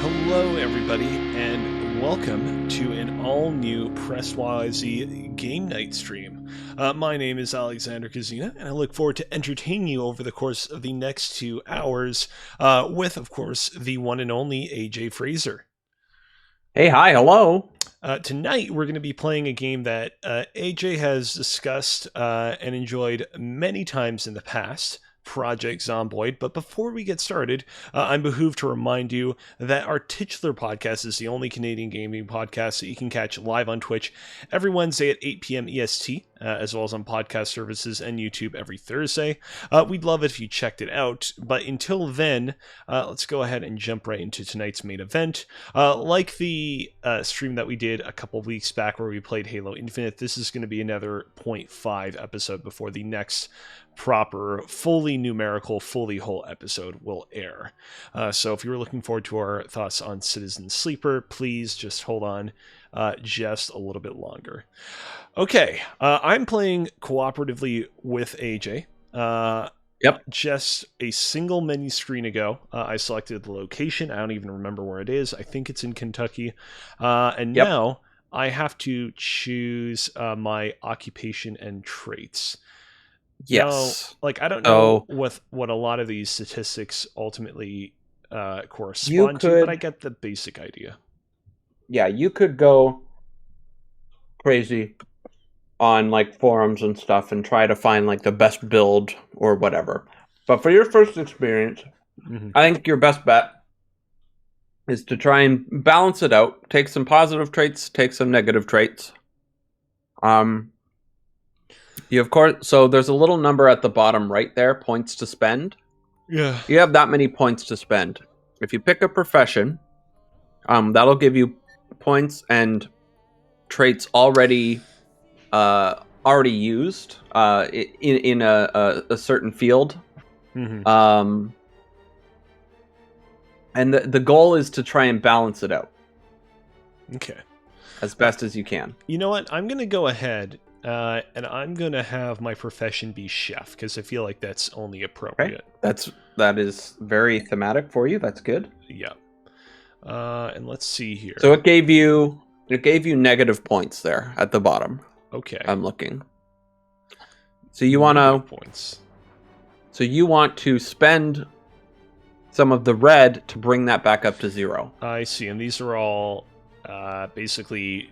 Hello, everybody, and welcome to an all-new Press YYZ Game Night stream. My name is Alexander Kazina, and I look forward to entertaining you over the course of the next 2 hours with, of course, the one and only AJ Fraser. Hey, hi, hello. Tonight, we're going to be playing a game that AJ has discussed and enjoyed many times in the past, Project Zomboid. But before we get started, I'm behooved to remind you that our titular podcast is the only Canadian gaming podcast that you can catch live on Twitch every Wednesday at 8 p.m. EST, as well as on podcast services and YouTube every Thursday. We'd love it if you checked it out. But until then, let's go ahead and jump right into tonight's main event. Like the stream that we did a couple weeks back where we played Halo Infinite, this is going to be another 0.5 episode before the next proper, fully numerical, fully whole episode will air. So if you were looking forward to our thoughts on Citizen Sleeper, please just hold on just a little bit longer. Okay, I'm playing cooperatively with AJ. Yep. Just a single menu screen ago, I selected the location. I don't even remember where it is. I think it's in Kentucky. And Yep. now I have to choose my occupation and traits. Yes. No, I don't know what a lot of these statistics ultimately correspond to, but I get the basic idea. Yeah, you could go crazy on forums and stuff and try to find the best build or whatever. But for your first experience, I think your best bet is to try and balance it out. Take some positive traits, take some negative traits. You of course, so there's a little number at the bottom right there, points to spend. Yeah. You have that many points to spend. If you pick a profession, that'll give you points and traits already used in a certain field. Mm-hmm. And the goal is to try and balance it out. Okay. As best as you can. You know what? I'm going to go ahead and I'm going to have my profession be chef because I feel like that's only appropriate. Okay. That is very thematic for you. That's good. Yeah. And let's see here. So it gave you negative points there at the bottom. Okay. I'm looking. So you want to spend some of the red to bring that back up to 0. I see, and these are all basically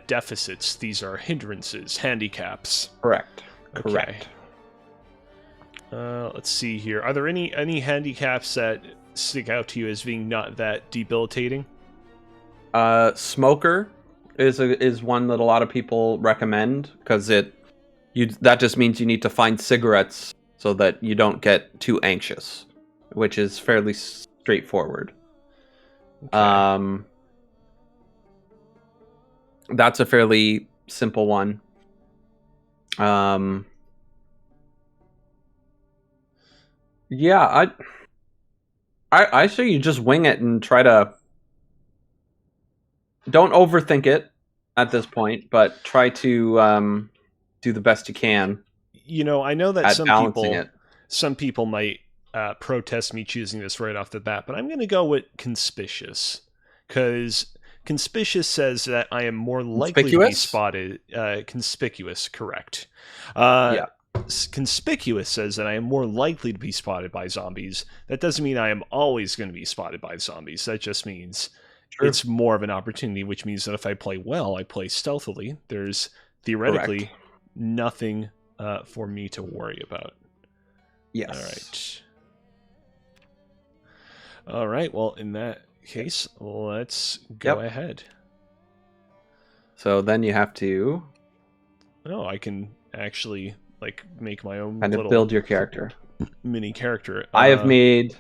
deficits. These are hindrances, handicaps. Correct. Okay. Correct. Let's see here. Are there any handicaps that stick out to you as being not that debilitating? Smoker is one that a lot of people recommend because that just means you need to find cigarettes so that you don't get too anxious, which is fairly straightforward. Okay. That's a fairly simple one. Yeah, I say you just wing it and try to don't overthink it at this point, but try to do the best you can. You know, I know that some people might protest me choosing this right off the bat, but I'm going to go with conspicuous because conspicuous says that I am more likely to be spotted. Conspicuous, correct. Yeah. Conspicuous says that I am more likely to be spotted by zombies. That doesn't mean I am always going to be spotted by zombies. That just means it's more of an opportunity, which means that if I play well, I play stealthily. There's theoretically nothing for me to worry about. Yes. All right. Well, in that case, let's go ahead. So then you have to... Oh, I can actually make my own kind of build your character. Mini character. I have made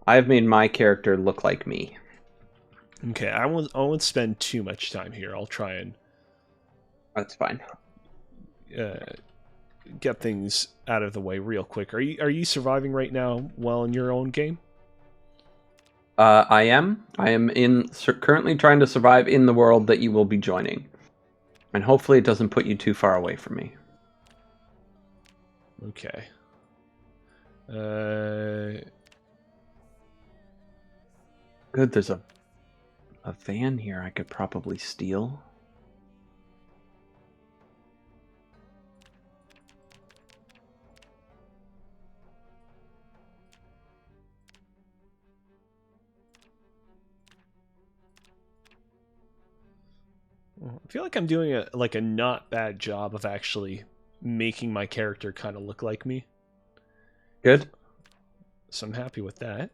my character look like me. Okay, I won't spend too much time here. I'll try and... That's fine. Get things out of the way real quick. Are you surviving right now while in your own game? I am. I am currently trying to survive in the world that you will be joining. And hopefully it doesn't put you too far away from me. Okay. Good, there's a van here I could probably steal. I feel like I'm doing a not bad job of actually making my character kind of look like me. Good. So I'm happy with that.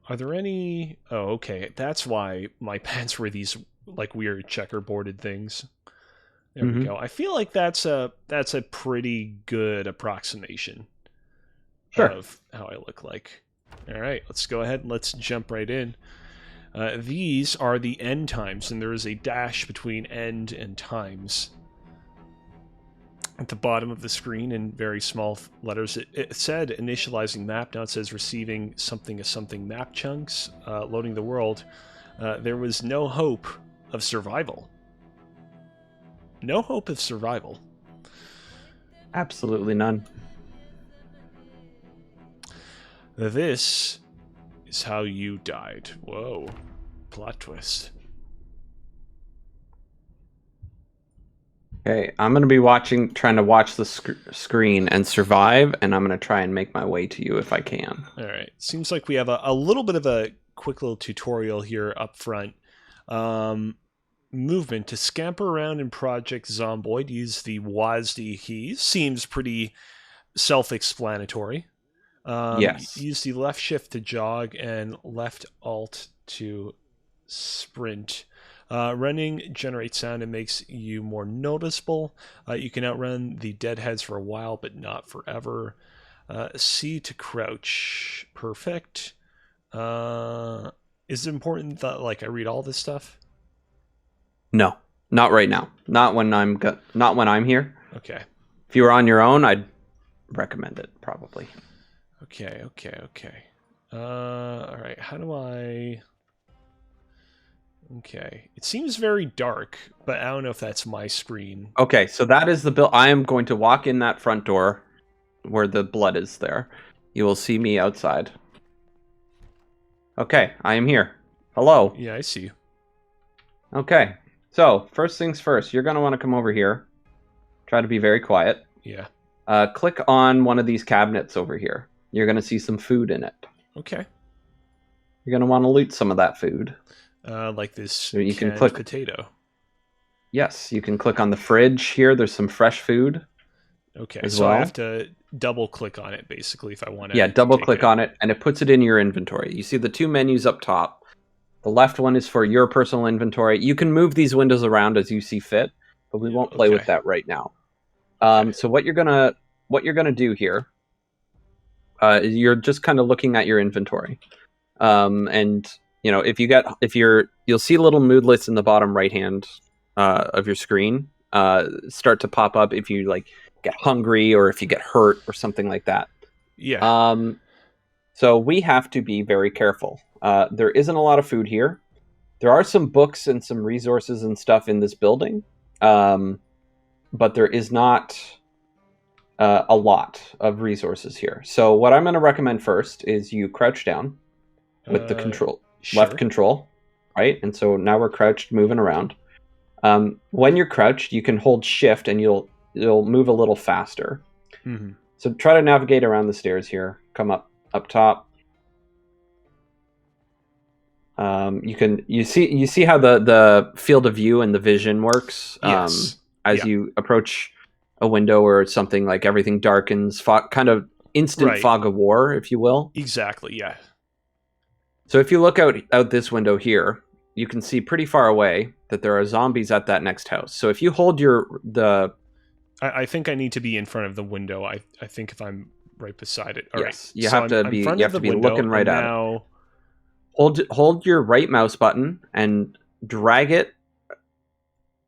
Are there any... Oh, okay. That's why my pants were these like weird checkerboarded things. There we go. I feel like that's a pretty good approximation Sure. of how I look like. All right, let's go ahead and let's jump right in. These are the end times, and there is a dash between end and times. At the bottom of the screen in very small letters, it said initializing map. Now it says receiving something as something map chunks, loading the world. There was no hope of survival. No hope of survival. Absolutely none. This is how you died. Whoa. Plot twist. Okay, I'm going to be trying to watch the screen and survive, and I'm going to try and make my way to you if I can. All right. Seems like we have a little bit of a quick little tutorial here up front. Movement. To scamper around in Project Zomboid, use the WYYZ keys. Seems pretty self-explanatory. Yes. Use the left shift to jog and left alt to sprint. Running generates sound and makes you more noticeable. You can outrun the deadheads for a while, but not forever. C to crouch. Perfect. Is it important that I read all this stuff? No, not right now. Not when I'm here. Okay. If you were on your own, I'd recommend it probably. Okay. All right. How do I... Okay. It seems very dark, but I don't know if that's my screen. Okay, so that is the bill. I am going to walk in that front door where the blood is there. You will see me outside. Okay, I am here. Hello. Yeah, I see you. Okay, so first things first, you're going to want to come over here. Try to be very quiet. Yeah. Click on one of these cabinets over here. You're going to see some food in it. Okay. You're going to want to loot some of that food. Like this so you canned can click potato. Yes, you can click on the fridge here. There's some fresh food. Okay, so I have to double click on it basically if I want to. Yeah, double click on it and it puts it in your inventory. You see the two menus up top. The left one is for your personal inventory. You can move these windows around as you see fit, but we won't play with that right now. So what you're gonna do here, you're just kind of looking at your inventory, and you'll see little moodlets in the bottom right hand of your screen start to pop up if you get hungry or if you get hurt or something like that. Yeah. So we have to be very careful. There isn't a lot of food here. There are some books and some resources and stuff in this building, but there is not a lot of resources here. So what I'm going to recommend first is you crouch down with the left control, right? And so now we're crouched, moving around. When you're crouched, you can hold shift and you'll move a little faster. Mm-hmm. So try to navigate around the stairs here. Come up top. You see how the field of view and the vision works. Yes. As you approach a window or something, like everything darkens, kind of instant fog of war, if you will. Exactly. Yeah. So if you look out this window here, you can see pretty far away that there are zombies at that next house. So if you hold I think I need to be in front of the window. I think if I'm right beside it. Yes, you have to be looking right at it. Hold your right mouse button and drag it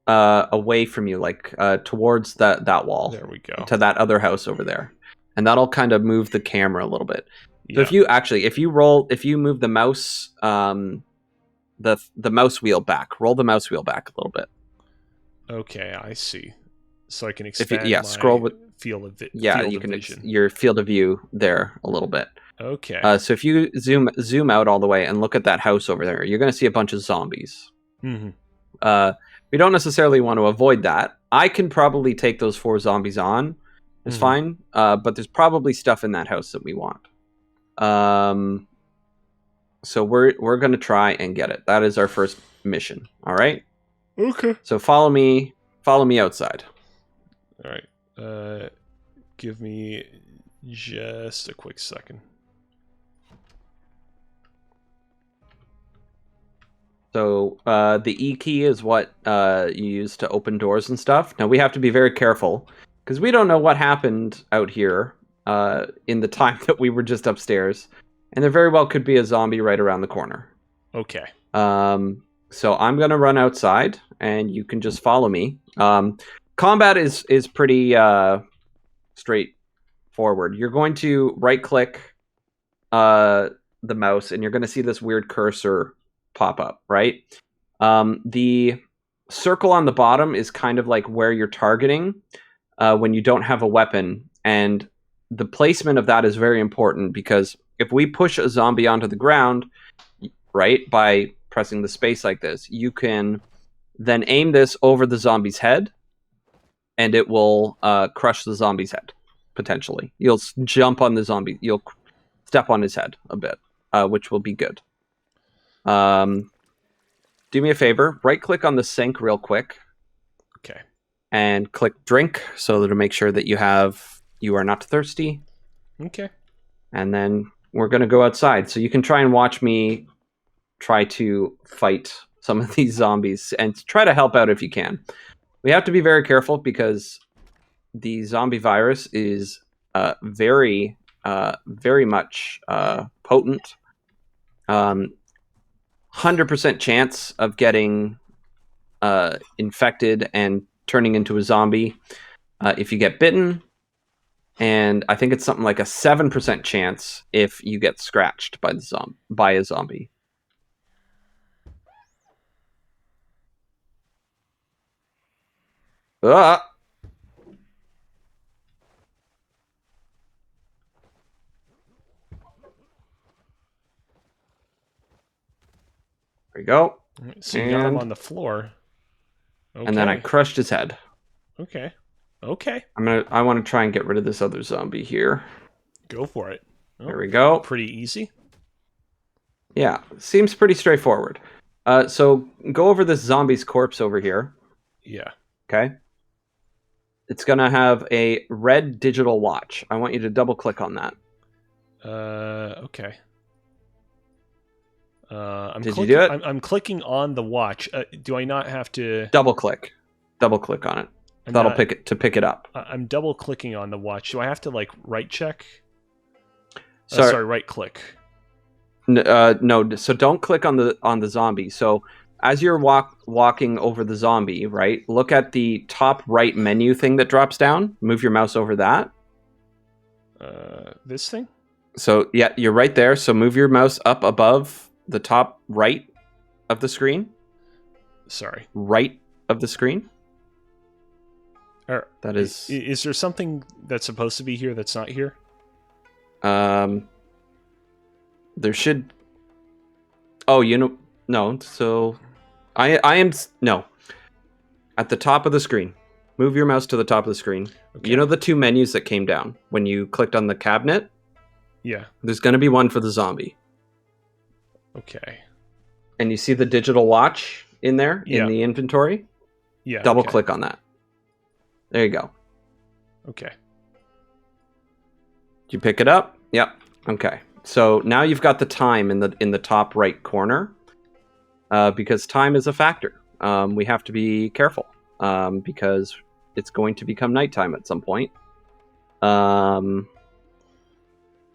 away from you, towards that wall. There we go. To that other house over there. And that'll kind of move the camera a little bit. So if you move the mouse the mouse wheel back, roll the mouse wheel back a little bit. Okay, I see. so I can If you, expand scroll my with field you of can vision. your field of view there a little bit. Okay. So if you zoom out all the way and look at that house over there, you're going to see a bunch of zombies. Mm-hmm. We don't necessarily want to avoid that. I can probably take those 4 zombies on. It's fine. But there's probably stuff in that house that we want. So we're going to try and get it. That is our first mission. All right. Okay. So follow me outside. All right. Give me just a quick second. So the E key is what you use to open doors and stuff. Now we have to be very careful because we don't know what happened out here in the time that we were just upstairs, and there very well could be a zombie right around the corner. Okay. So I'm gonna run outside, and you can just follow me. Combat is pretty straightforward. You're going to right click the mouse, and you're going to see this weird cursor pop up, right? The circle on the bottom is kind of like where you're targeting when you don't have a weapon, and the placement of that is very important because if we push a zombie onto the ground, right, by pressing the space like this, you can then aim this over the zombie's head, and it will crush the zombie's head, potentially. You'll jump on the zombie, you'll step on his head a bit, which will be good. Do me a favor, right click on the sink real quick. Okay. And click drink so that to make sure that you are not thirsty. Okay. And then we're going to go outside. So you can try and watch me try to fight some of these zombies and try to help out if you can. We have to be very careful because the zombie virus is very much potent. 100% chance of getting infected and turning into a zombie if you get bitten, and I think it's something like a 7% chance if you get scratched by a zombie. Ah! There you go. So you got him on the floor. Okay. And then I crushed his head. Okay. Okay. I want to try and get rid of this other zombie here. Go for it. Oh, there we go. Pretty easy. Yeah, seems pretty straightforward. So go over this zombie's corpse over here. Yeah. Okay. It's gonna have a red digital watch. I want you to double click on that. Okay. Did you do it? I'm clicking on the watch. Do I not have to double click? Double click on it. That'll pick it up. I'm double clicking on the watch. Do I have to like right check? Sorry, right click. No. So don't click on the zombie. So as you're walking over the zombie, right? Look at the top right menu thing that drops down. Move your mouse over that. This thing? So yeah, you're right there. So move your mouse up above the top right of the screen. Sorry. Right of the screen. That is. Is there something that's supposed to be here that's not here? There should. Oh, no. So, I am no. At the top of the screen, move your mouse to the top of the screen. Okay. You know the 2 menus that came down when you clicked on the cabinet? Yeah. There's going to be one for the zombie. Okay. And you see the digital watch in there in the inventory? Yeah. Double click on that. There you go. Okay. Did you pick it up? Yep. Okay. So now you've got the time in the top right corner, because time is a factor. We have to be careful because it's going to become nighttime at some point, and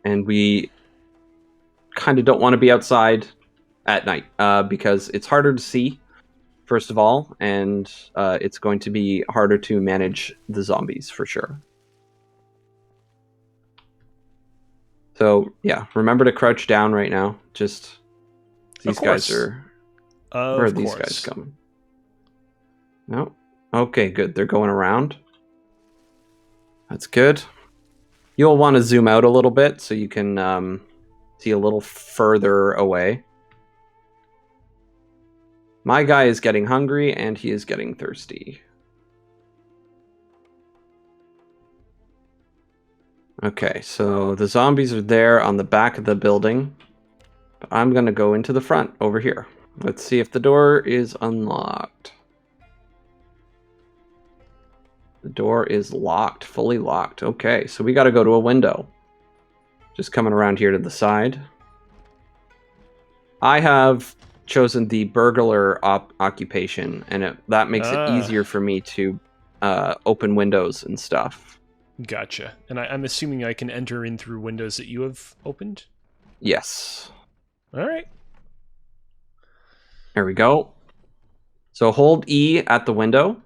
we kind of don't want to be outside at night because it's harder to see, first of all, and it's going to be harder to manage the zombies for sure. So, yeah, remember to crouch down right now. Just, these guys are... Where are these guys coming? No? Okay, good. They're going around. That's good. You'll want to zoom out a little bit so you can see a little further away. My guy is getting hungry and he is getting thirsty. Okay, so the zombies are there on the back of the building. But I'm going to go into the front over here. Let's see if the door is unlocked. The door is locked, fully locked. Okay, so we got to go to a window. Just coming around here to the side. I have chosen the burglar occupation, and that makes it easier for me to open windows and stuff. Gotcha. And I'm assuming I can enter in through windows that you have opened? Yes. All right. There we go. So hold E at the window,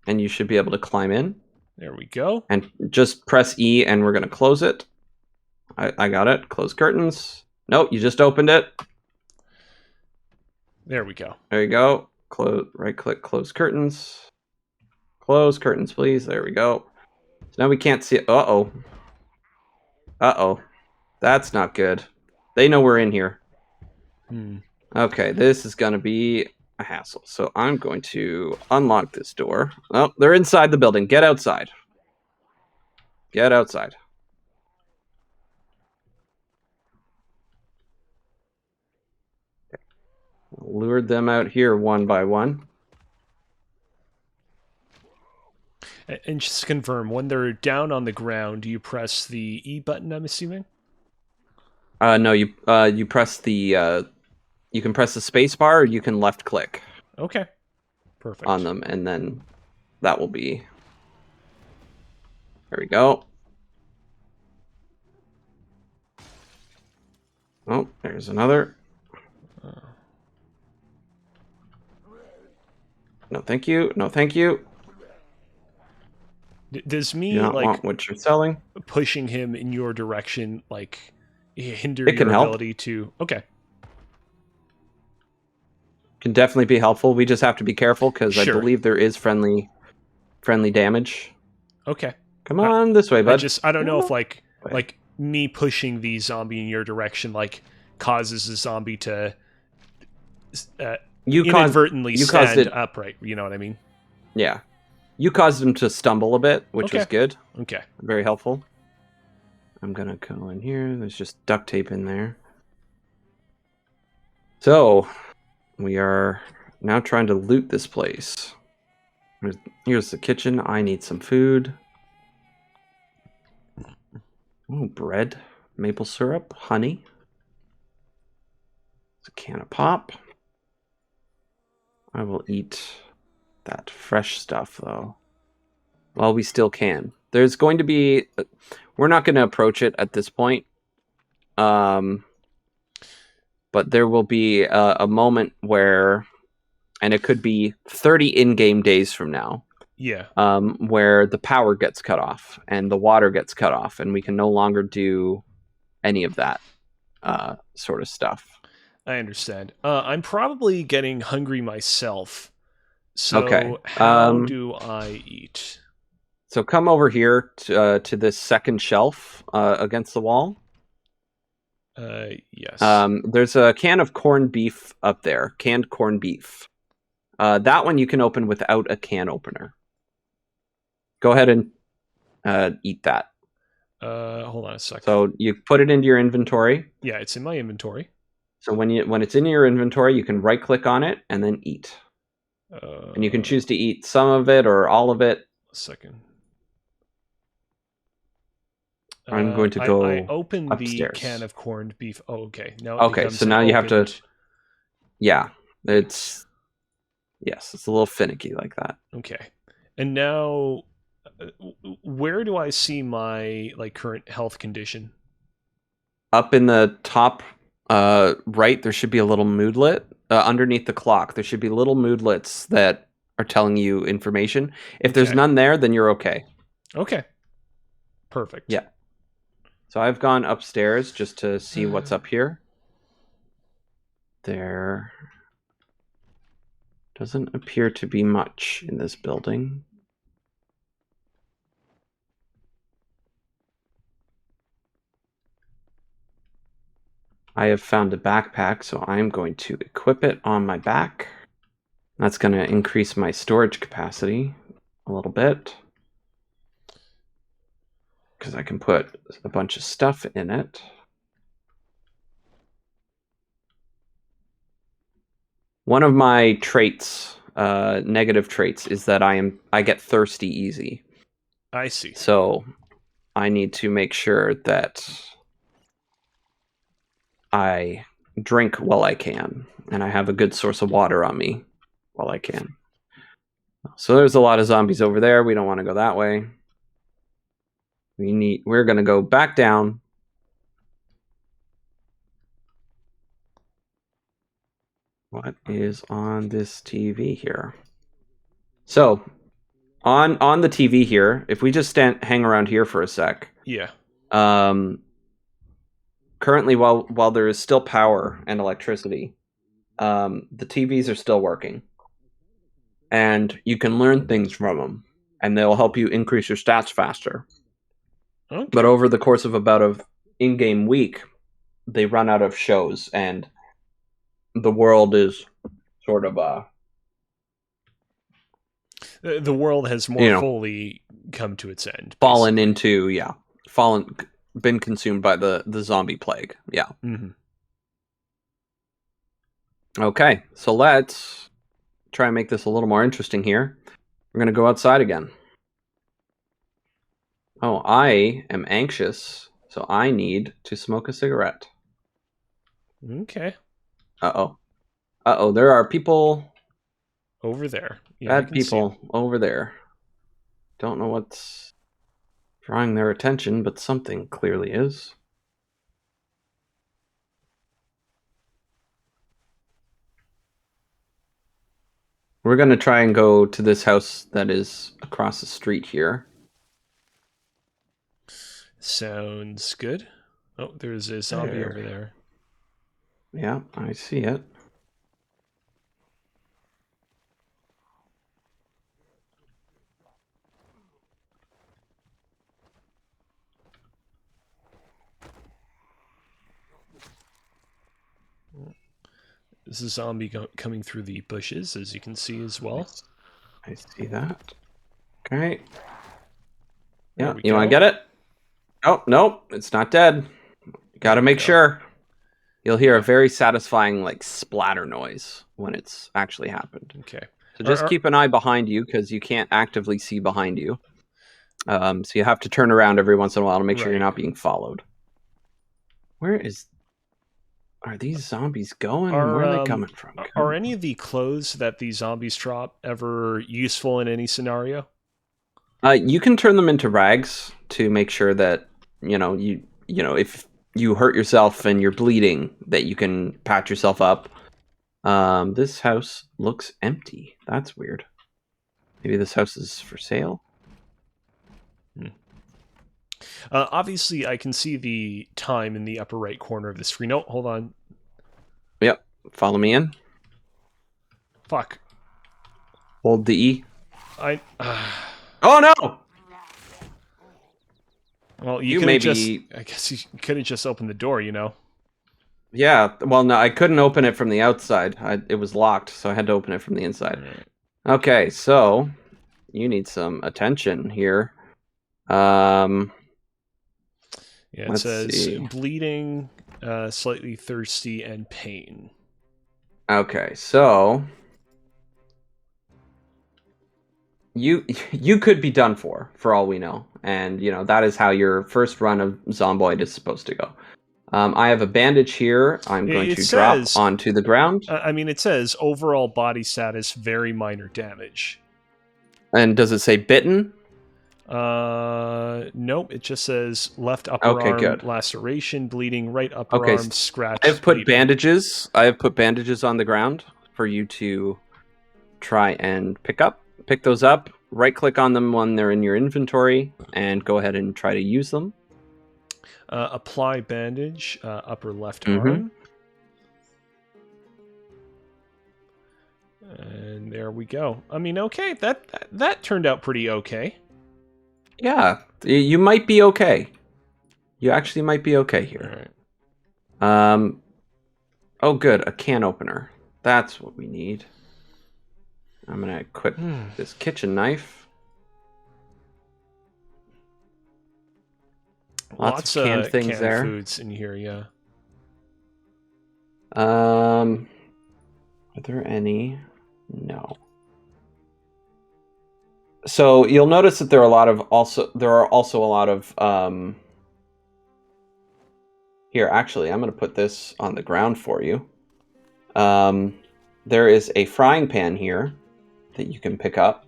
and you should be able to climb in. There we go. And just press E, and we're going to close it. I got it. Close curtains. Nope, you just opened it. There we go. There you go. Close. Right-click. Close curtains. Close curtains, please. There we go. So now we can't see it. Uh-oh. Uh-oh. That's not good. They know we're in here. Okay, this is going to be a hassle. So I'm going to unlock this door. Oh, they're inside the building. Get outside. Get outside. Lured them out here one by one. And just to confirm, when they're down on the ground, do you press the E button, I'm assuming? No, you press the you can press the space bar or you can left click. Okay. Perfect. On them, and then that will be. There we go. Oh, there's another. No, thank you. No, thank you. Does me Do not like want what you're selling. pushing him in your direction like hinder It can your help. ability to? Okay. Can definitely be helpful. We just have to be careful because Sure. I believe there is friendly damage. Okay. Come on this way, bud. I don't know if like me pushing the zombie in your direction like causes the zombie to inadvertently stand upright. You know what I mean? Yeah. You caused him to stumble a bit, which was good. Okay. Very helpful. I'm going to go in here. There's just duct tape in there. So, we are now trying to loot this place. Here's the kitchen. I need some food. Oh, bread, maple syrup, honey. It's a can of pop. I will eat that fresh stuff, though. Well, we still can. There's going to be... We're not going to approach it at this point. But there will be a moment where... And it could be 30 in-game days from now. Yeah. Where the power gets cut off and the water gets cut off, and we can no longer do any of that sort of stuff. I understand. I'm probably getting hungry myself. So okay. How do I eat? So come over here to this second shelf against the wall. Yes. There's a can of corned beef up there. Canned corned beef. That one you can open without a can opener. Go ahead and eat that. Hold on a second. So you put it into your inventory. Yeah, it's in my inventory. So when it's in your inventory, you can right-click on it and then eat. And you can choose to eat some of it or all of it. A second. I'm going to go I opened upstairs. The can of corned beef. Oh, okay. Now okay, so now you have to... Yeah, it's... Yes, it's a little finicky like that. Okay. And now, where do I see my current health condition? Up in the top right, there should be a little moodlet. Underneath the clock, there should be little moodlets that are telling you information. If there's none there, then you're okay. Okay. Perfect. Yeah. So I've gone upstairs just to see what's up here. There doesn't appear to be much in this building. I have found a backpack, so I'm going to equip it on my back. That's going to increase my storage capacity a little bit, because I can put a bunch of stuff in it. One of my traits, negative traits, is that I get thirsty easy. I see. So I need to make sure that I drink while I can, and I have a good source of water on me while I can. So there's a lot of zombies over there. We don't want to go that way. We're going to go back down. What is on this TV here? So, on the TV here, if we just hang around here for a sec. Yeah. Currently, while there is still power and electricity, the TVs are still working. And you can learn things from them, and they'll help you increase your stats faster. Okay. But over the course of about an in-game week, they run out of shows, and the world is sort of the world has more fully come to its end. Been consumed by the zombie plague. Yeah. Mm-hmm. Okay, so let's try and make this a little more interesting here. We're going to go outside again. Oh, I am anxious, so I need to smoke a cigarette. Okay. Uh-oh, there are people... over there. Yeah, bad people over there. Don't know what's drawing their attention, but something clearly is. We're going to try and go to this house that is across the street here. Sounds good. Oh, there's a zombie over there. Yeah, I see it. There's a zombie coming through the bushes, as you can see as well. I see that. Okay. There Yeah, we you go. want to get it? Oh, nope, it's not dead. You gotta make sure. You'll hear a very satisfying, like, splatter noise when it's actually happened. Okay. So just keep an eye behind you, because you can't actively see behind you. So you have to turn around every once in a while to make sure you're not being followed. Are these zombies going? Where are they coming from? Are any of the clothes that the zombies drop ever useful in any scenario? You can turn them into rags to make sure that, if you hurt yourself and you're bleeding, that you can patch yourself up. This house looks empty. That's weird. Maybe this house is for sale? Obviously, I can see the time in the upper right corner of the screen. Oh, hold on. Yep. Follow me in. Fuck. Hold the E. Oh, no! Well, you could have just... I guess you could have just opened the door, Yeah, well, no, I couldn't open it from the outside. It was locked, so I had to open it from the inside. Right. Okay, so you need some attention here. Yeah, it says bleeding, slightly thirsty, and pain. Okay, so you could be done for all we know, and that is how your first run of Zomboid is supposed to go. I have a bandage here. I'm going to drop onto the ground. It says overall body status, very minor damage. And does it say bitten? Nope. It just says left upper arm laceration, bleeding, right upper arm scratch. I have put bandages. I have put bandages on the ground for you to try and pick those up. Right click on them when they're in your inventory, and go ahead and try to use them. Apply bandage, upper left arm. And there we go. Okay, that turned out pretty okay. Yeah, you might be okay. You actually might be okay here. All right. Oh, good. A can opener. That's what we need. I'm going to equip this kitchen knife. Lots of canned things canned there. foods in here, yeah. Are there any? No. So you'll notice that there are also a lot of here, actually, I'm going to put this on the ground for you. There is a frying pan here that you can pick up.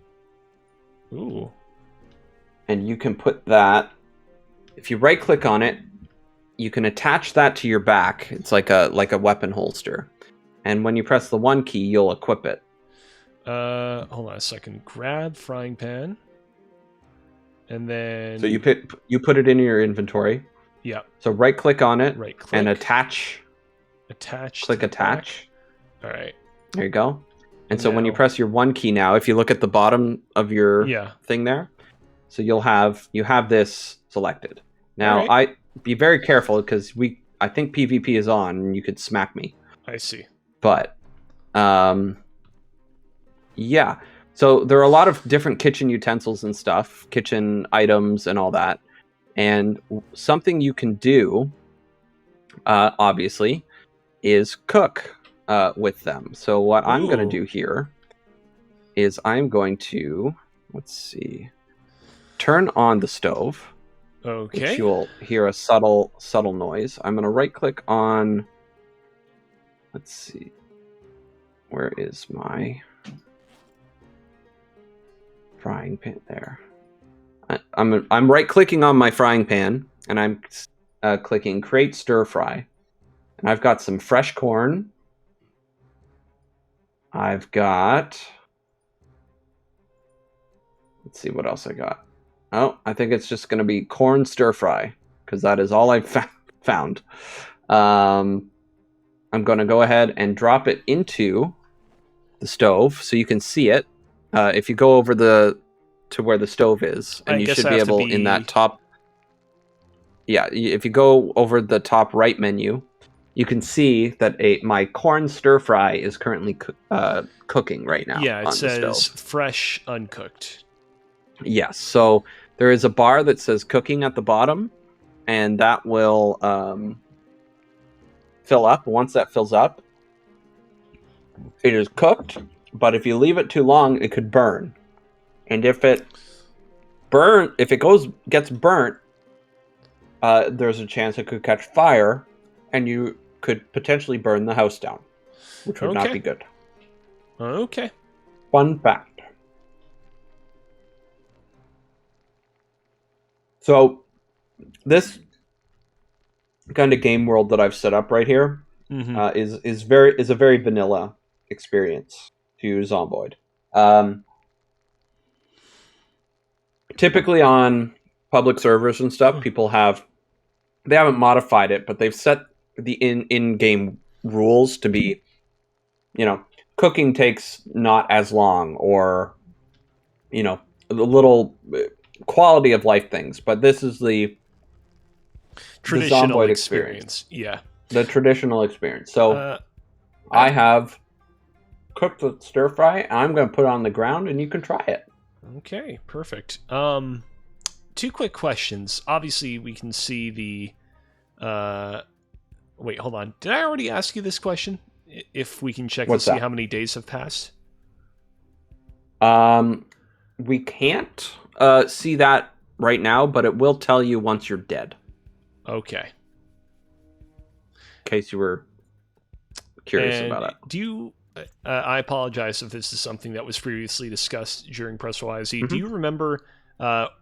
Ooh. And you can put that, if you right click on it, you can attach that to your back. It's like a weapon holster. And when you press the 1 key, you'll equip it. Hold on a second. Grab frying pan. And then... So you put it in your inventory. Yeah. So right click on it. Right click. And attach. Attach. Click attach. All right. There you go. And so when you press your 1 key now, if you look at the bottom of your thing there, so you have this selected. Now, I be very careful because I think PvP is on and you could smack me. I see. But yeah. So there are a lot of different kitchen utensils and stuff, kitchen items and all that. And something you can do, obviously, is cook with them. So what I'm going to do here is I'm going to, let's see, turn on the stove. Okay. Which you'll hear a subtle noise. I'm going to right click on, let's see, where is my frying pan? There. I'm right clicking on my frying pan and I'm clicking create stir fry. And I've got some fresh corn. I've got, let's see what else I got. Oh, I think it's just going to be corn stir fry because that is all I've found. I'm going to go ahead and drop it into the stove so you can see it. If you go over to where the stove is, and you should be able in that top. Yeah, if you go over the top right menu, you can see that my corn stir fry is currently cooking right now. Yeah, it on says the stove. fresh uncooked. Yes, so there is a bar that says cooking at the bottom, and that will fill up. Once that fills up, it is cooked, but if you leave it too long, it could burn. And if it gets burnt, there's a chance it could catch fire, and you could potentially burn the house down, which would not be good. Okay. Fun fact. So, this kind of game world that I've set up right here is a very vanilla experience to Zomboid. Typically on public servers and stuff, they haven't modified it, but they've set the in-game rules to be, cooking takes not as long, or, the little quality of life things. But this is the traditional Zomboid experience. Yeah. The traditional experience. So I have cooked the stir fry, and I'm going to put it on the ground, and you can try it. Okay, perfect. 2 quick questions. Obviously, we can see the... wait, hold on. Did I already ask you this question? If we can check to see how many days have passed? We can't see that right now, but it will tell you once you're dead. Okay. In case you were curious about it. Do you... I apologize if this is something that was previously discussed during Press YYZ. Mm-hmm. Do you remember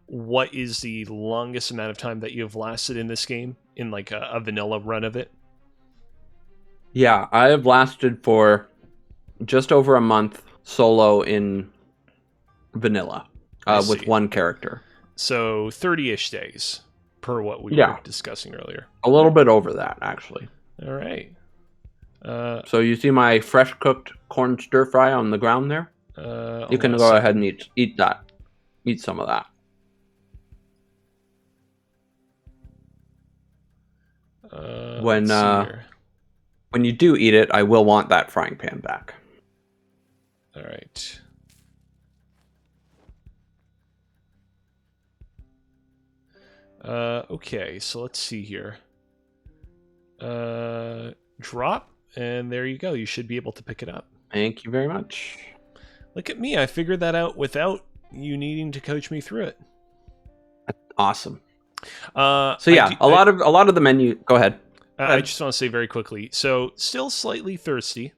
what is the longest amount of time that you have lasted in this game, in like a vanilla run of it? Yeah, I have lasted for just over a month solo in vanilla with one character. So 30-ish days per what we were discussing earlier. A little bit over that, actually. All right. So you see my fresh cooked corn stir fry on the ground there? You can go ahead and eat that. Eat some of that. when you do eat it, I will want that frying pan back. All right. Okay, so let's see here. Drop, and there you go. You should be able to pick it up. Thank you very much. Look at me. I figured that out without you needing to coach me through it. Awesome. So yeah, a lot of the menu. Go ahead. I just want to say very quickly. So still slightly thirsty.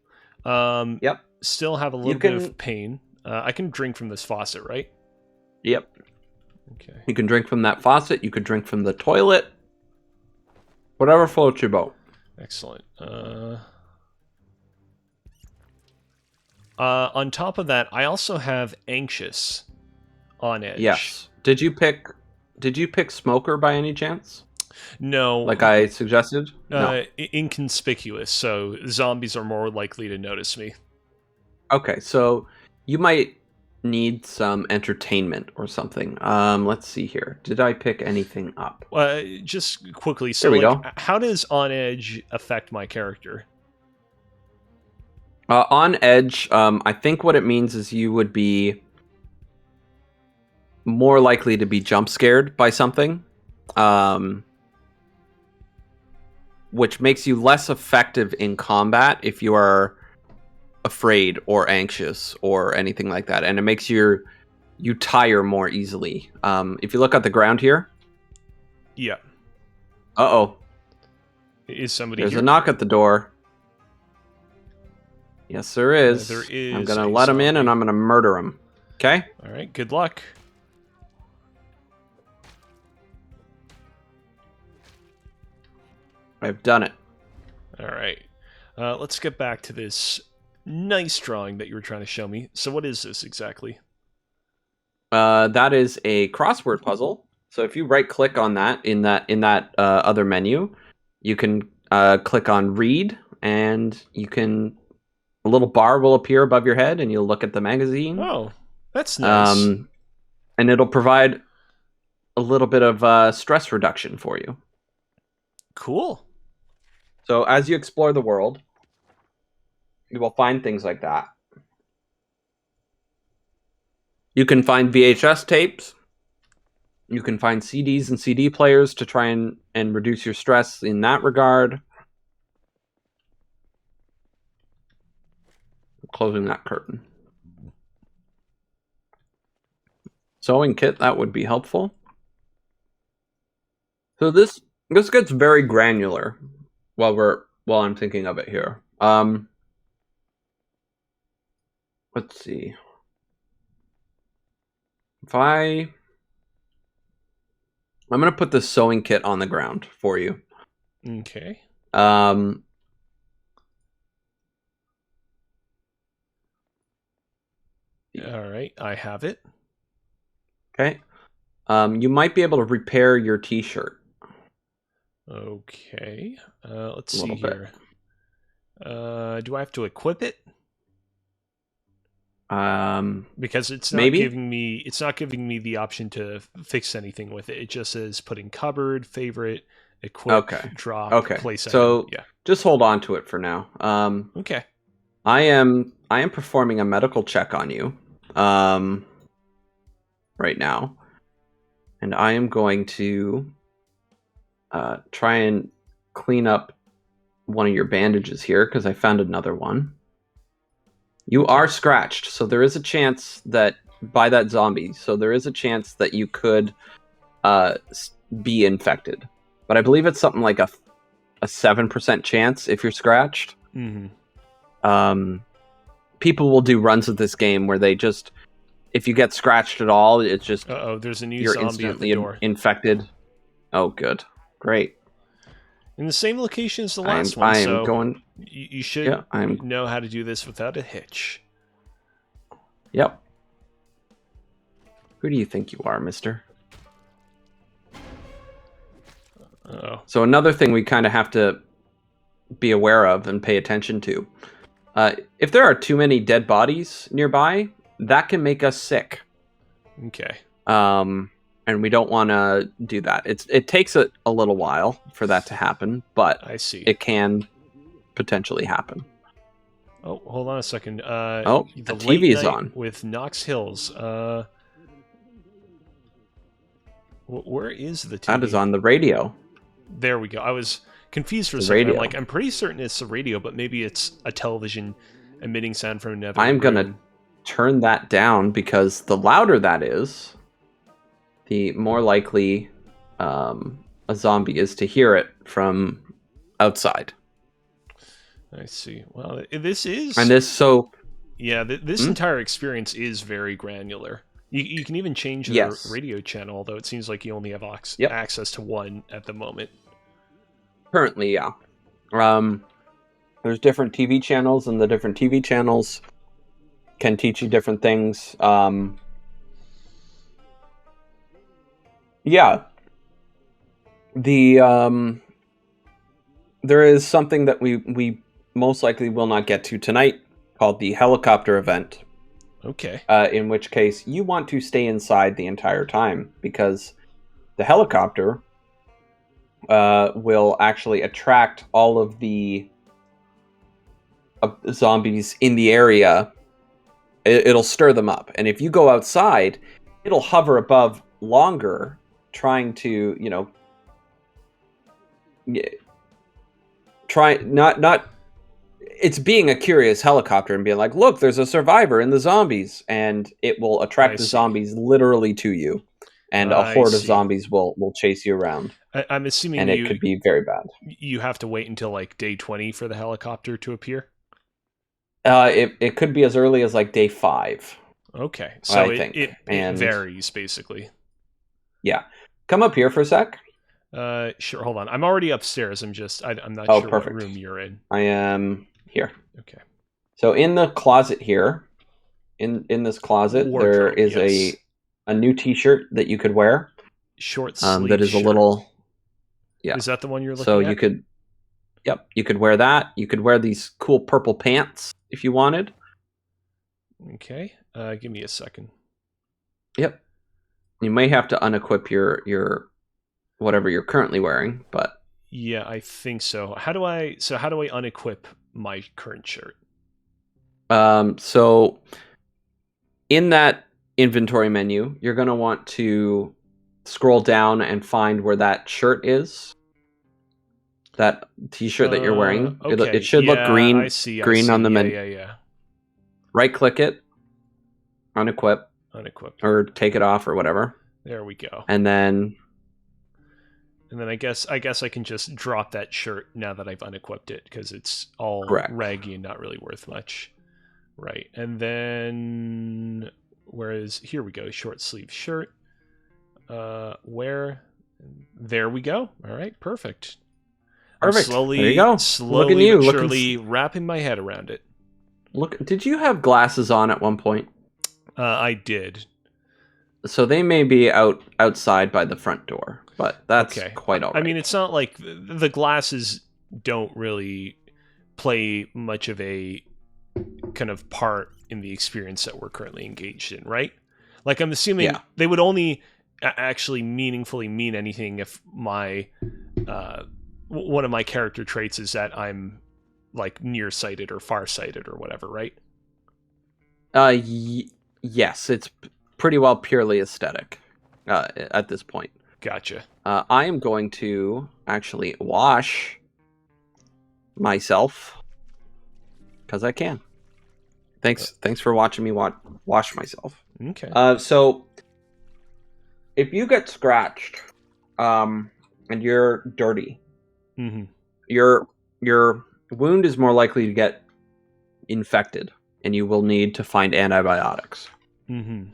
Yep. Still have a little bit of pain. I can drink from this faucet, right? Yep. Okay. You can drink from that faucet. You could drink from the toilet. Whatever floats your boat. Excellent. On top of that, I also have anxious on edge. Yes. Did you pick smoker by any chance? No. Like I suggested? No. Inconspicuous, so zombies are more likely to notice me. Okay, so you might need some entertainment or something. Let's see here. Did I pick anything up? Just quickly. So there we go. How does on edge affect my character? On edge, I think what it means is you would be more likely to be jump scared by something, which makes you less effective in combat if you are afraid or anxious or anything like that, and it makes you tire more easily. If you look at the ground here, yeah. Uh-oh. Is somebody There's here? a knock at the door. Yes, there is. There is. I'm gonna let him in, and I'm gonna murder him. Okay. All right. Good luck. I've done it. All right. Let's get back to this nice drawing that you were trying to show me. So what is this exactly? That is a crossword puzzle. So if you right-click on that in that other menu, you can click on read, and a little bar will appear above your head, and you'll look at the magazine. Oh, that's nice. And it'll provide a little bit of stress reduction for you. Cool. So as you explore the world, you will find things like that. You can find VHS tapes. You can find CDs and CD players to try and reduce your stress in that regard. Closing that curtain. Sewing kit, that would be helpful. So this gets very granular while I'm thinking of it here. Let's see. I'm gonna put the sewing kit on the ground for you. Okay. All right, I have it. Okay. You might be able to repair your t-shirt. Okay. Let's see here. Do I have to equip it? Because it's not giving me the option to fix anything with it. It just says put in cupboard, favorite, equip, drop, place item. So just hold on to it for now. Okay. I am performing a medical check on you right now, and I am going to try and clean up one of your bandages here because I found another one. You are scratched, so there is a chance that by that zombie, so there is a chance that you could be infected. But I believe it's something like a 7% chance if you're scratched. Mm-hmm. People will do runs of this game where they just, if you get scratched at all, it's just there's a new you're zombie instantly at the door. Infected. Oh, good, great. In the same location as the last one, so you should know how to do this without a hitch. Yep. Who do you think you are, mister? Oh. So another thing we kind of have to be aware of and pay attention to. If there are too many dead bodies nearby, that can make us sick. Okay. And we don't want to do that. It takes a little while for that to happen, but I see. it can potentially happen. Oh, hold on a second. The the TV late is night on. with Knox Hills. Where is the TV? That is on the radio. There we go. I was confused for a The second. radio. I'm pretty certain it's a radio, but maybe it's a television emitting sound from another I'm room. gonna turn that down because the louder that is, the more likely a zombie is to hear it from outside. I see. Well, this is... And this entire experience is very granular. You can even change the Yes. radio channel, although it seems like you only have access to one at the moment. Currently, yeah. There's different TV channels, and the different TV channels can teach you different things. Yeah. There is something that we most likely will not get to tonight called the helicopter event. Okay. In which case, you want to stay inside the entire time, because the helicopter will actually attract all of the zombies in the area. It'll stir them up. And if you go outside, it'll hover above longer, trying to, it's being a curious helicopter and being like, look, there's a survivor in the zombies, and it will attract the zombies literally to you, and a horde of zombies will chase you around. I'm assuming and it could be very bad. You have to wait until like day 20 for the helicopter to appear? It could be as early as like day 5. Okay, so it varies basically. Yeah, come up here for a sec. Sure. Hold on. I'm already upstairs. I'm not sure perfect. What room you're in. I am here. Okay. So in the closet here, in this closet, Wardrobe, there is a new T-shirt that you could wear. Short sleeve. That is shirt. a little. Yeah. Is that the one you're looking at? So you could. Yep, you could wear that. You could wear these cool purple pants if you wanted. Okay. Give me a second. Yep. You may have to unequip your whatever you're currently wearing, but yeah, I think so. How do I unequip my current shirt? So in that inventory menu, you're going to want to scroll down and find where that shirt is. That T-shirt that you're wearing. Okay. It should look green. I see. On the menu. Yeah. Right click it. Unequip. Unequip. Or take it off or whatever. There we go. And then I guess I can just drop that shirt now that I've unequipped it, because it's all raggy and not really worth much. Right. And then here we go, short sleeve shirt. There we go. All right, perfect. Perfect. Slowly, there you go. Slowly but surely wrapping my head around it. Look, did you have glasses on at one point? I did. So they may be outside by the front door, but that's quite all right. I mean, it's not like the glasses don't really play much of a kind of part in the experience that we're currently engaged in, right? Like, I'm assuming they would only actually meaningfully mean anything if my one of my character traits is that I'm like nearsighted or farsighted or whatever, right? Yes, it's pretty well purely aesthetic at this point. Gotcha. I am going to actually wash myself because I can. Thanks for watching me wash myself. Okay. So if you get scratched and you're dirty, your wound is more likely to get infected, and you will need to find antibiotics. Is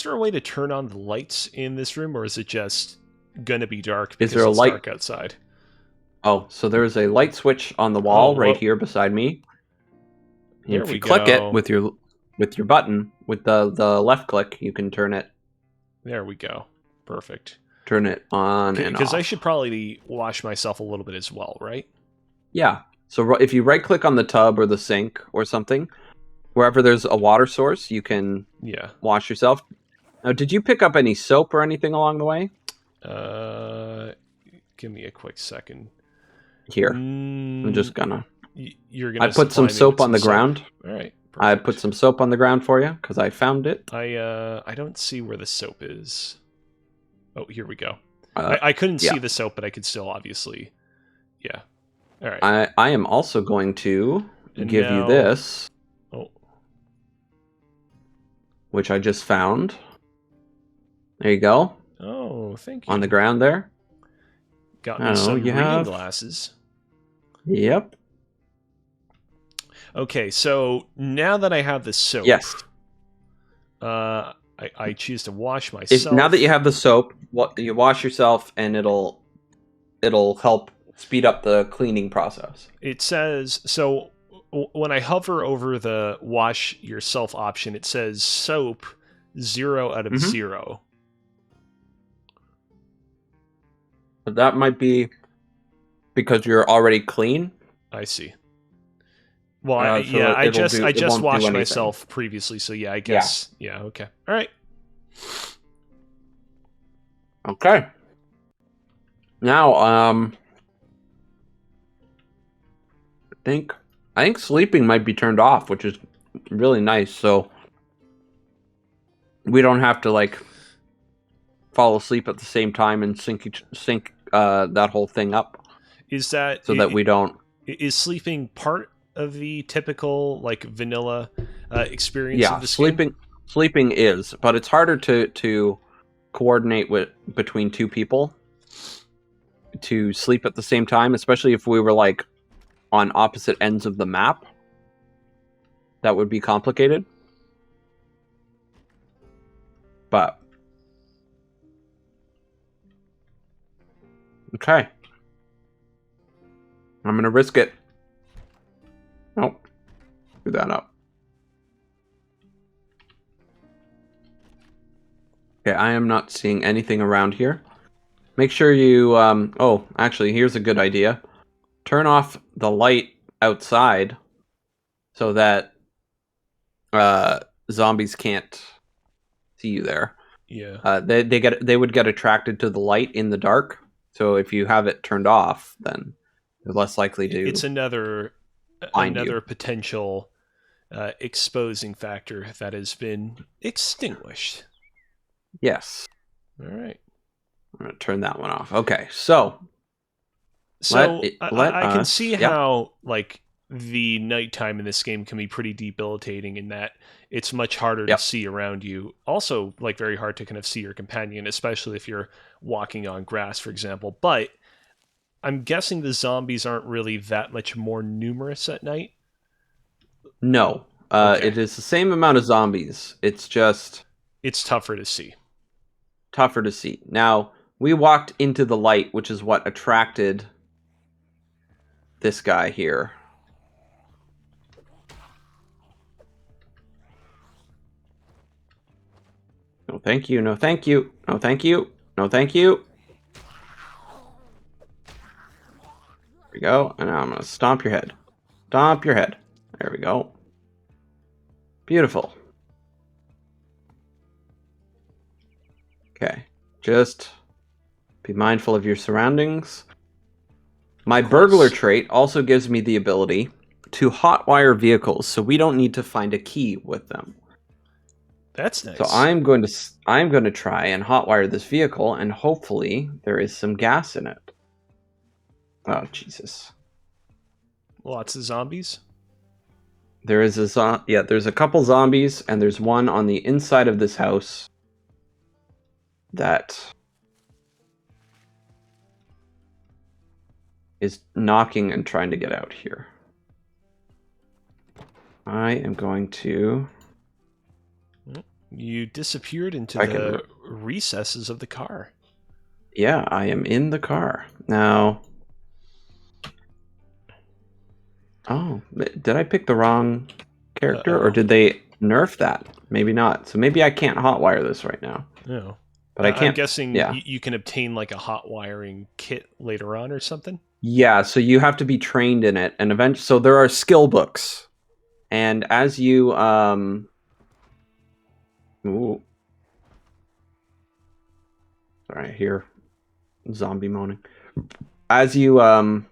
there a way to turn on the lights in this room, or is it just gonna be dark because it's dark outside? Oh, so there's a light switch on the wall right here beside me. And if you click it with your button, with the left click, you can turn it. There we go. Perfect. Turn it on and off. Because I should probably wash myself a little bit as well, right? Yeah. So if you right click on the tub or the sink or something, wherever there's a water source, you can wash yourself. Now, did you pick up any soap or anything along the way? Give me a quick second. Here. I'm just gonna... You're gonna I put some supply me with soap on the soap? ground. All right. I Perfect. put some soap on the ground for you because I found it. I don't see where the soap is. Oh, here we go. Uh, I couldn't yeah. see the soap, but I could still obviously. Yeah. All right. I am also going to And give you now- this, Oh, which I just found. There you go. oh, thank you. On the ground there. Got I me don't know, some you reading have- glasses. Yep. Okay, so now that I have the soap, Yes. I choose to wash myself. Now that you have the soap, you wash yourself, and it'll help speed up the cleaning process. It says so when I hover over the wash yourself option, it says soap 0 out of 0. But that might be because you're already clean. I see. Well, So I it just won't do washed anything. myself previously, so yeah, I guess yeah, okay. All right. Okay. Now, I think sleeping might be turned off, which is really nice. So we don't have to like fall asleep at the same time and sync that whole thing up. Is that so that we don't? Is sleeping part of the typical like vanilla experience Yeah, of the game? sleeping is, but it's harder to coordinate between two people to sleep at the same time, especially if we were like on opposite ends of the map. That would be complicated. But okay, I'm gonna risk it. Nope, screw that up. Okay, I am not seeing anything around here. Make sure you, oh, actually, here's a good idea. Turn off the light outside so that zombies can't see you there. Yeah. They would get attracted to the light in the dark. So if you have it turned off, then they're less likely to. It's another find you. potential exposing factor that has been extinguished. Yes. All right. I'm gonna turn that one off. Okay, so I can see how like the nighttime in this game can be pretty debilitating in that it's much harder to see around you. Also, like very hard to kind of see your companion, especially if you're walking on grass, for example. But I'm guessing the zombies aren't really that much more numerous at night. No, Okay. It is the same amount of zombies. It's just it's tougher to see. Tougher to see. Now, we walked into the light, which is what attracted this guy here. No, thank you. No, thank you. No, thank you. No, thank you. There we go. And now I'm going to stomp your head. Stomp your head. There we go. Beautiful. Okay. Just be mindful of your surroundings. My burglar trait also gives me the ability to hotwire vehicles, so we don't need to find a key with them. That's nice. So I'm going to try and hotwire this vehicle, and hopefully there is some gas in it. Oh Jesus! Lots of zombies. There is there's a couple zombies, and there's one on the inside of this house that is knocking and trying to get out here. I am going to... You disappeared into the recesses of the car. Yeah, I am in the car. Now... Oh, did I pick the wrong character? Or did they nerf that? Maybe not. So maybe I can't hotwire this right now. No. But I can't... I'm guessing you can obtain like a hot wiring kit later on or something? Yeah, so you have to be trained in it. And eventually... So there are skill books. And as you... Ooh. Sorry, I hear zombie moaning. as you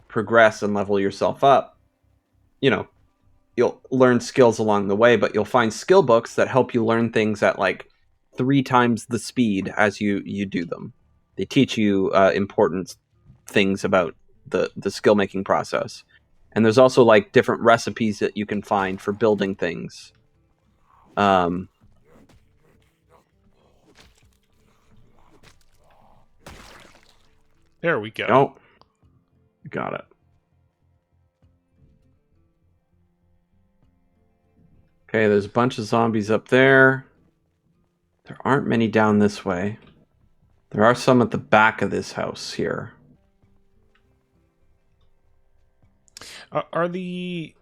progress and level yourself up, you know, you'll learn skills along the way, but you'll find skill books that help you learn things at like 3 times the speed as you do them. They teach you important things about the skill making process. And there's also like different recipes that you can find for building things. There we go. Oh, got it. Okay, there's a bunch of zombies up there. There aren't many down this way. There are some at the back of this house here. Are the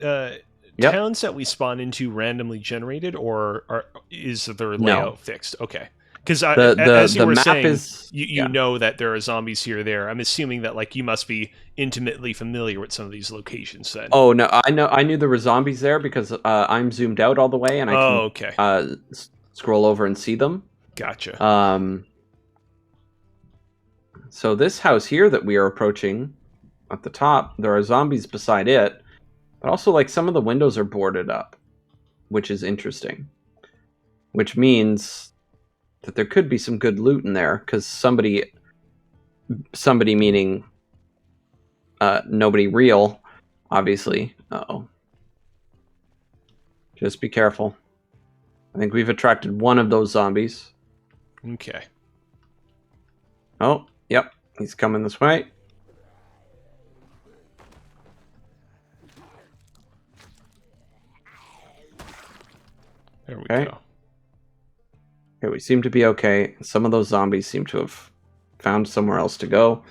Yep. towns that we spawn into randomly generated, or is their layout fixed? Okay. Because as you The were map saying, is you know that there are zombies here or there. I'm assuming that like you must be intimately familiar with some of these locations then. Oh no, I knew there were zombies there because I'm zoomed out all the way and I can okay. Scroll over and see them. Gotcha. So this house here that we are approaching at the top, there are zombies beside it, but also like some of the windows are boarded up, which is interesting. Which means that there could be some good loot in there because somebody meaning nobody real, obviously. Uh-oh. Just be careful. I think we've attracted one of those zombies. Okay. Oh, yep. He's coming this way. There we Okay. go. Okay, we seem to be okay. Some of those zombies seem to have found somewhere else to go.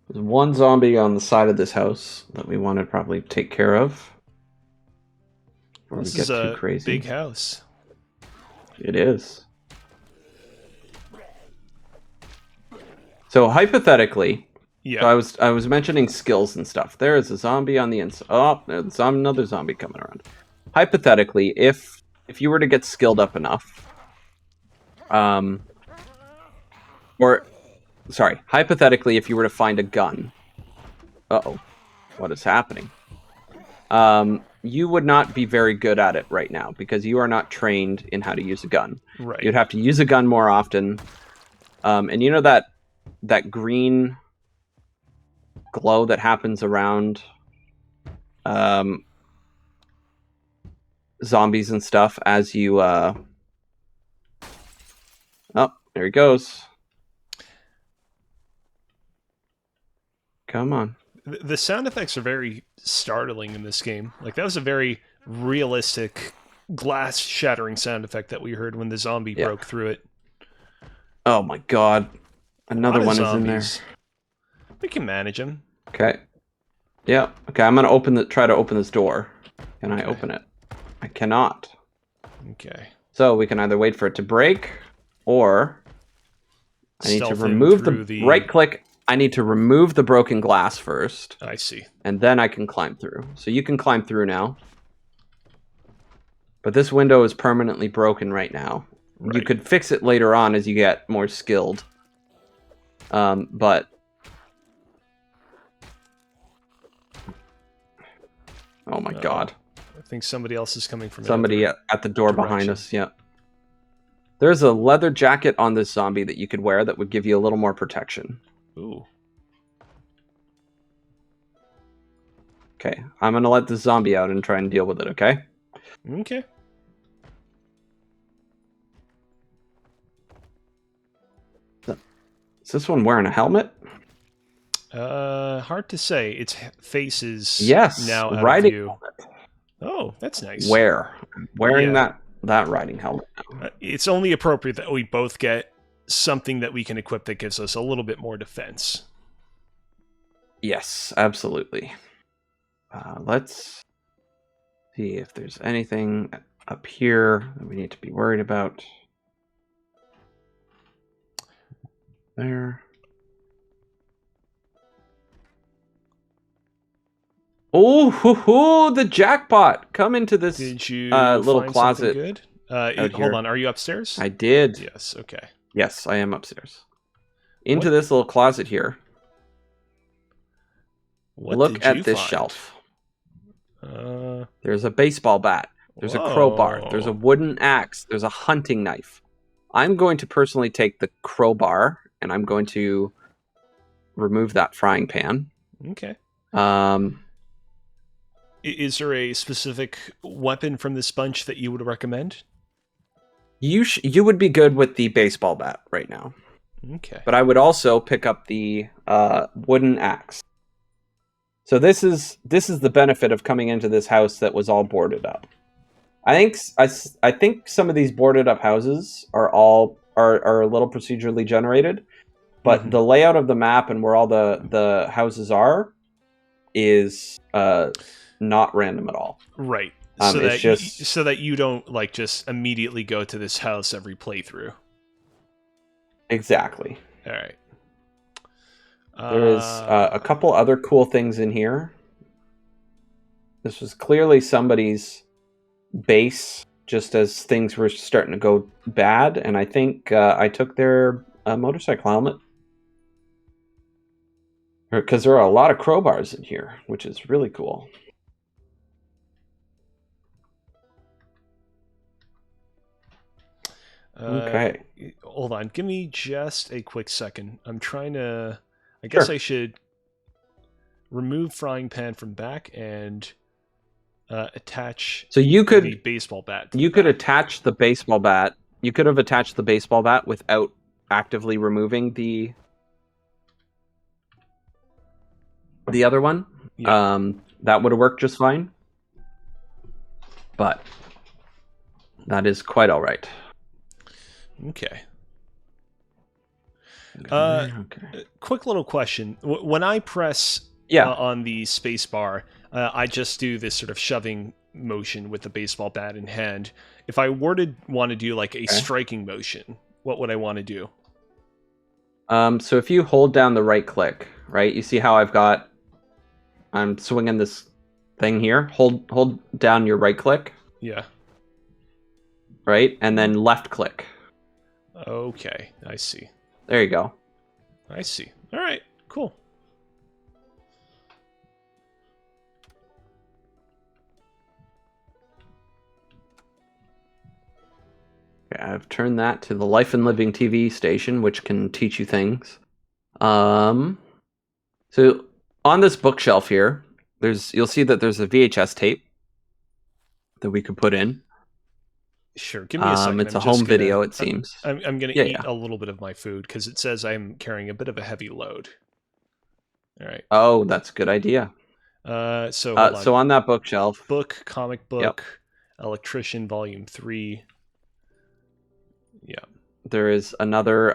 There's one zombie on the side of this house that we want to probably take care of. Before This we get is too a crazy. big house. It is. So hypothetically, Yeah. so I was mentioning skills and stuff. There is a zombie on the inside. Oh, there's another zombie coming around. Hypothetically, if you were to get skilled up enough, hypothetically, if you were to find a gun, what is happening? You would not be very good at it right now because you are not trained in how to use a gun. Right. You'd have to use a gun more often, and you know that green glow that happens around zombies and stuff as you oh, there he goes. Come on. The sound effects are very startling in this game. Like that was a very realistic glass shattering sound effect that we heard when the zombie broke through it. Oh my god. Another one is in there. We can manage him. Okay. Yeah. Okay, I'm gonna try to open this door. Can I open it? I cannot. Okay. So we can either wait for it to break, or I need to remove the right click. I need to remove the broken glass first. I see. And then I can climb through. So you can climb through now. But this window is permanently broken right now. Right. You could fix it later on as you get more skilled. But oh my god. I think somebody else is coming from somebody at the door behind us. Yeah. There's a leather jacket on this zombie that you could wear that would give you a little more protection. Ooh. Okay, I'm gonna let this zombie out and try and deal with it, okay? Okay. Is this one wearing a helmet? Hard to say. Its face is now out riding of view. Helmet. Oh, that's nice. Wearing that riding helmet. It's only appropriate that we both get something that we can equip that gives us a little bit more defense. Yes, absolutely. Let's see if there's anything up here that we need to be worried about. There. Oh, the jackpot! Come into this little closet. Good? Hold on, are you upstairs? I did. Yes, okay. Yes, I am upstairs. Into this little closet here. What Look did you at this find? shelf. Uh, There's a baseball bat. There's a crowbar. There's a whoa. wooden axe. There's a hunting knife. I'm going to personally take the crowbar, and I'm going to remove that frying pan. Okay. Um, Is there a specific weapon from this bunch that you would recommend? you would be good with the baseball bat right now, Okay. but I would also pick up the wooden axe. So this is the benefit of coming into this house that was all boarded up. I think some of these boarded up houses are a little procedurally generated, but Mm-hmm. the layout of the map and where all the houses are is not random at all. Right. It's just So that you don't like just immediately go to this house every playthrough. exactly. All right. There is a couple other cool things in here. This was clearly somebody's base just as things were starting to go bad, and I think I took their motorcycle helmet. Because there are a lot of crowbars in here, which is really cool. Okay. Hold on. Give me just a quick second. I'm trying to. I guess Sure. I should remove frying pan from back and attach So you the could baseball bat. To you the could back. attach the baseball bat. You could have attached the baseball bat without actively removing the other one. Yeah. That would have worked just fine. But that is quite all right. Okay. Okay. Quick little question. When I press Yeah. on the space bar, I just do this sort of shoving motion with the baseball bat in hand. If I were to want to do like a Okay. striking motion, what would I want to do? So if you hold down the right click, right, you see how I'm swinging this thing here. Hold down your right click, Yeah. right, and then left click. Okay. I see. There you go. I see. All right. Cool. Okay, I've turned that to the Life and Living TV station, which can teach you things. So on this bookshelf here, you'll see that there's a VHS tape that we could put in. Sure. Give me a second. It's a home video, it seems. I'm gonna Yeah, eat yeah. a little bit of my food because it says I'm carrying a bit of a heavy load. All right. Oh, that's a good idea. So hold on. So on that bookshelf, Book, comic yep, book, Electrician, Volume 3. Yeah. there is another.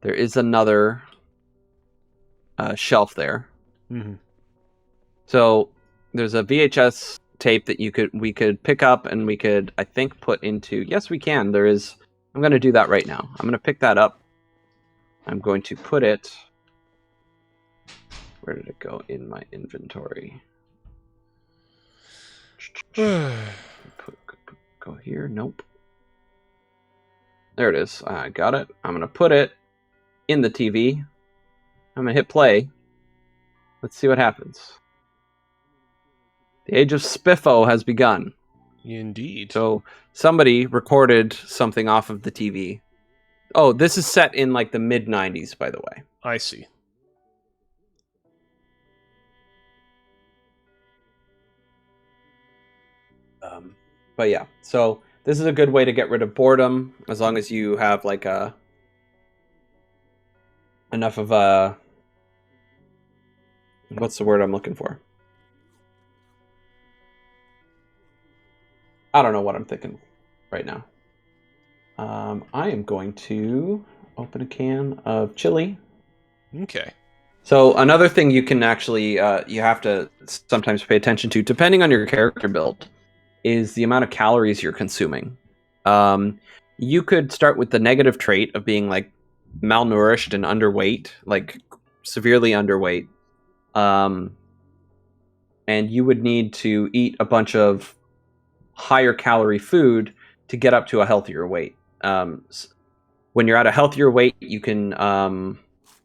There is another shelf there. Mm-hmm. So there's a VHS tape that we could pick up and we could, I think, put into. Yes, we can. There is. I'm going to do that right now. I'm going to pick that up. I'm going to put it. Where did it go in my inventory? Go here. Nope. There it is. I got it. I'm going to put it in the TV. I'm going to hit play. Let's see what happens. The age of Spiffo has begun. Indeed. So somebody recorded something off of the TV. Oh, this is set in like the mid 90s, by the way. I see. But yeah, so this is a good way to get rid of boredom as long as you have like enough of a, what's the word I'm looking for? I don't know what I'm thinking right now. I am going to open a can of chili. Okay. So another thing you can actually you have to sometimes pay attention to, depending on your character build, is the amount of calories you're consuming. You could start with the negative trait of being like malnourished and underweight, like severely underweight, and you would need to eat a bunch of higher calorie food to get up to a healthier weight. When you're at a healthier weight, you can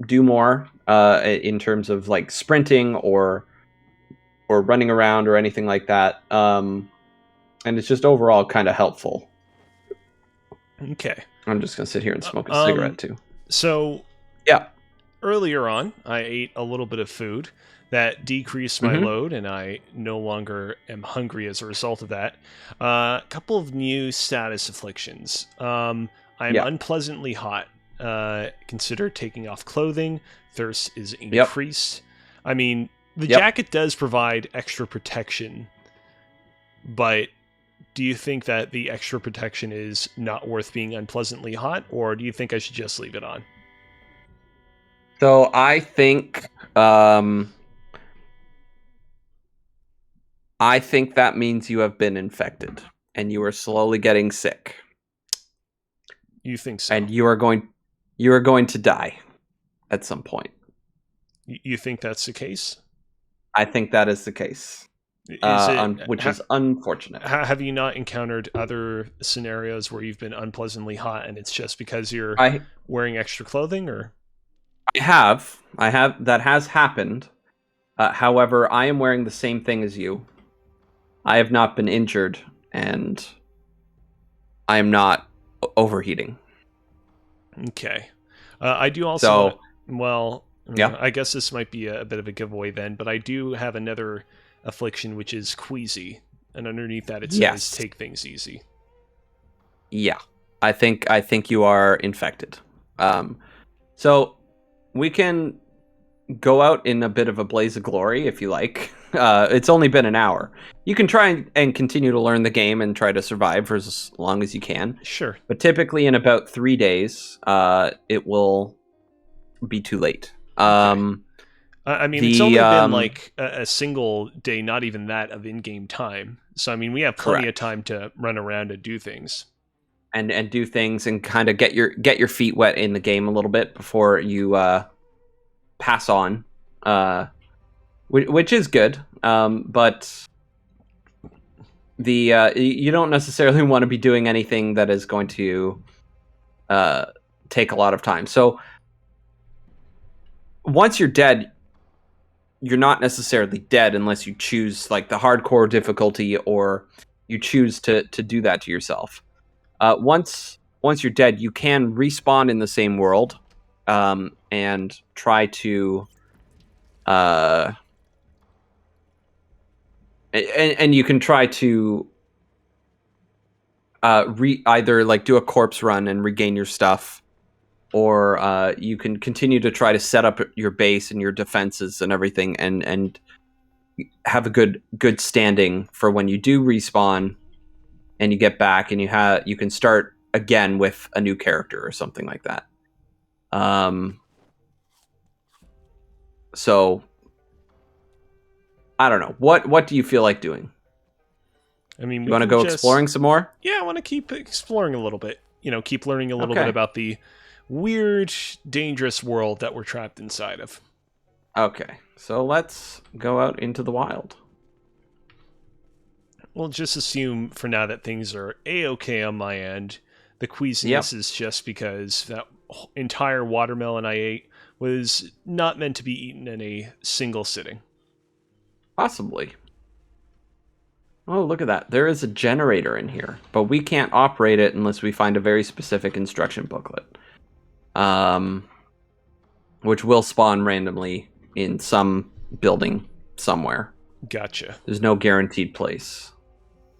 do more in terms of like sprinting or running around or anything like that. And it's just overall kind of helpful. Okay. I'm just gonna sit here and smoke a cigarette too. So Yeah. earlier on, I ate a little bit of food that decreased my load, and I no longer am hungry as a result of that. A couple of new status afflictions. I'm Yeah. unpleasantly hot. Consider taking off clothing. Thirst is Yep. increased. I mean, the Yep. jacket does provide extra protection, but do you think that the extra protection is not worth being unpleasantly hot, or do you think I should just leave it on? So I think that means you have been infected and you are slowly getting sick. You think so? And you are going to die at some point. You think that's the case? I think that is the case. Is it which is unfortunate. Have you not encountered other scenarios where you've been unpleasantly hot and it's just because you're wearing extra clothing, or? I have. That has happened. However, I am wearing the same thing as you. I have not been injured, and I am not overheating. Okay. I do also. Yeah. I guess this might be a bit of a giveaway then, but I do have another affliction, which is queasy, and underneath that it says "take things easy." Yeah, I think you are infected. So we can go out in a bit of a blaze of glory if you like. It's only been an hour. You can try and continue to learn the game and try to survive for as long as you can. Sure. But typically in about 3 days, it will be too late. Okay. I mean, it's only been like a single day, not even that, of in-game time. So, I mean, we have plenty of time to run around and do things. And do things and kind of get your feet wet in the game a little bit before you pass on, which is good. But you don't necessarily want to be doing anything that is going to take a lot of time. So once you're dead, you're not necessarily dead unless you choose like the hardcore difficulty or you choose to do that to yourself. Once you're dead, you can respawn in the same world and try to and you can try to either like do a corpse run and regain your stuff, or you can continue to try to set up your base and your defenses and everything and have a good standing for when you do respawn and you get back and you can start again with a new character or something like that. So I don't know. What do you feel like doing? I mean, you want to go exploring some more? Yeah, I want to keep exploring a little bit. Keep learning a little bit about the weird, dangerous world that we're trapped inside of. Okay, so let's go out into the wild. We'll just assume for now that things are A-okay on my end. The queasiness is just because that entire watermelon I ate was not meant to be eaten in a single sitting. Possibly. Oh, look at that. There is a generator in here, but we can't operate it unless we find a very specific instruction booklet. Which will spawn randomly in some building somewhere. Gotcha. There's no guaranteed place.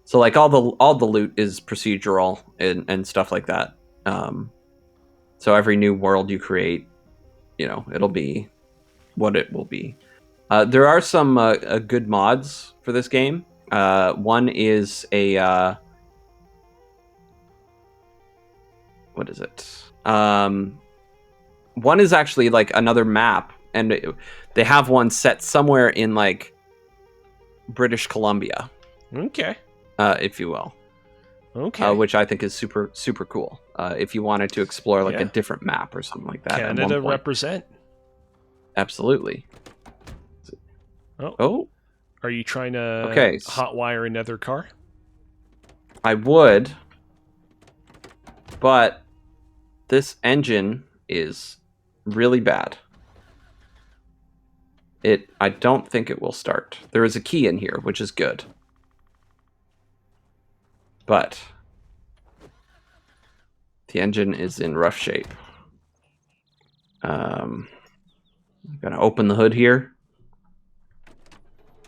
So like all the loot is procedural and stuff like that. So every new world you create, it'll be what it will be. There are some good mods for this game. One is a what is it? One is actually like another map, and they have one set somewhere in like British Columbia. Okay. If you will. Okay. Which I think is super, super cool. If you wanted to explore like a different map or something like that. Canada represent. Absolutely. Oh. Are you trying to hotwire another car? I would. But this engine is really bad. I don't think it will start. There is a key in here, which is good. But the engine is in rough shape. I'm gonna open the hood here.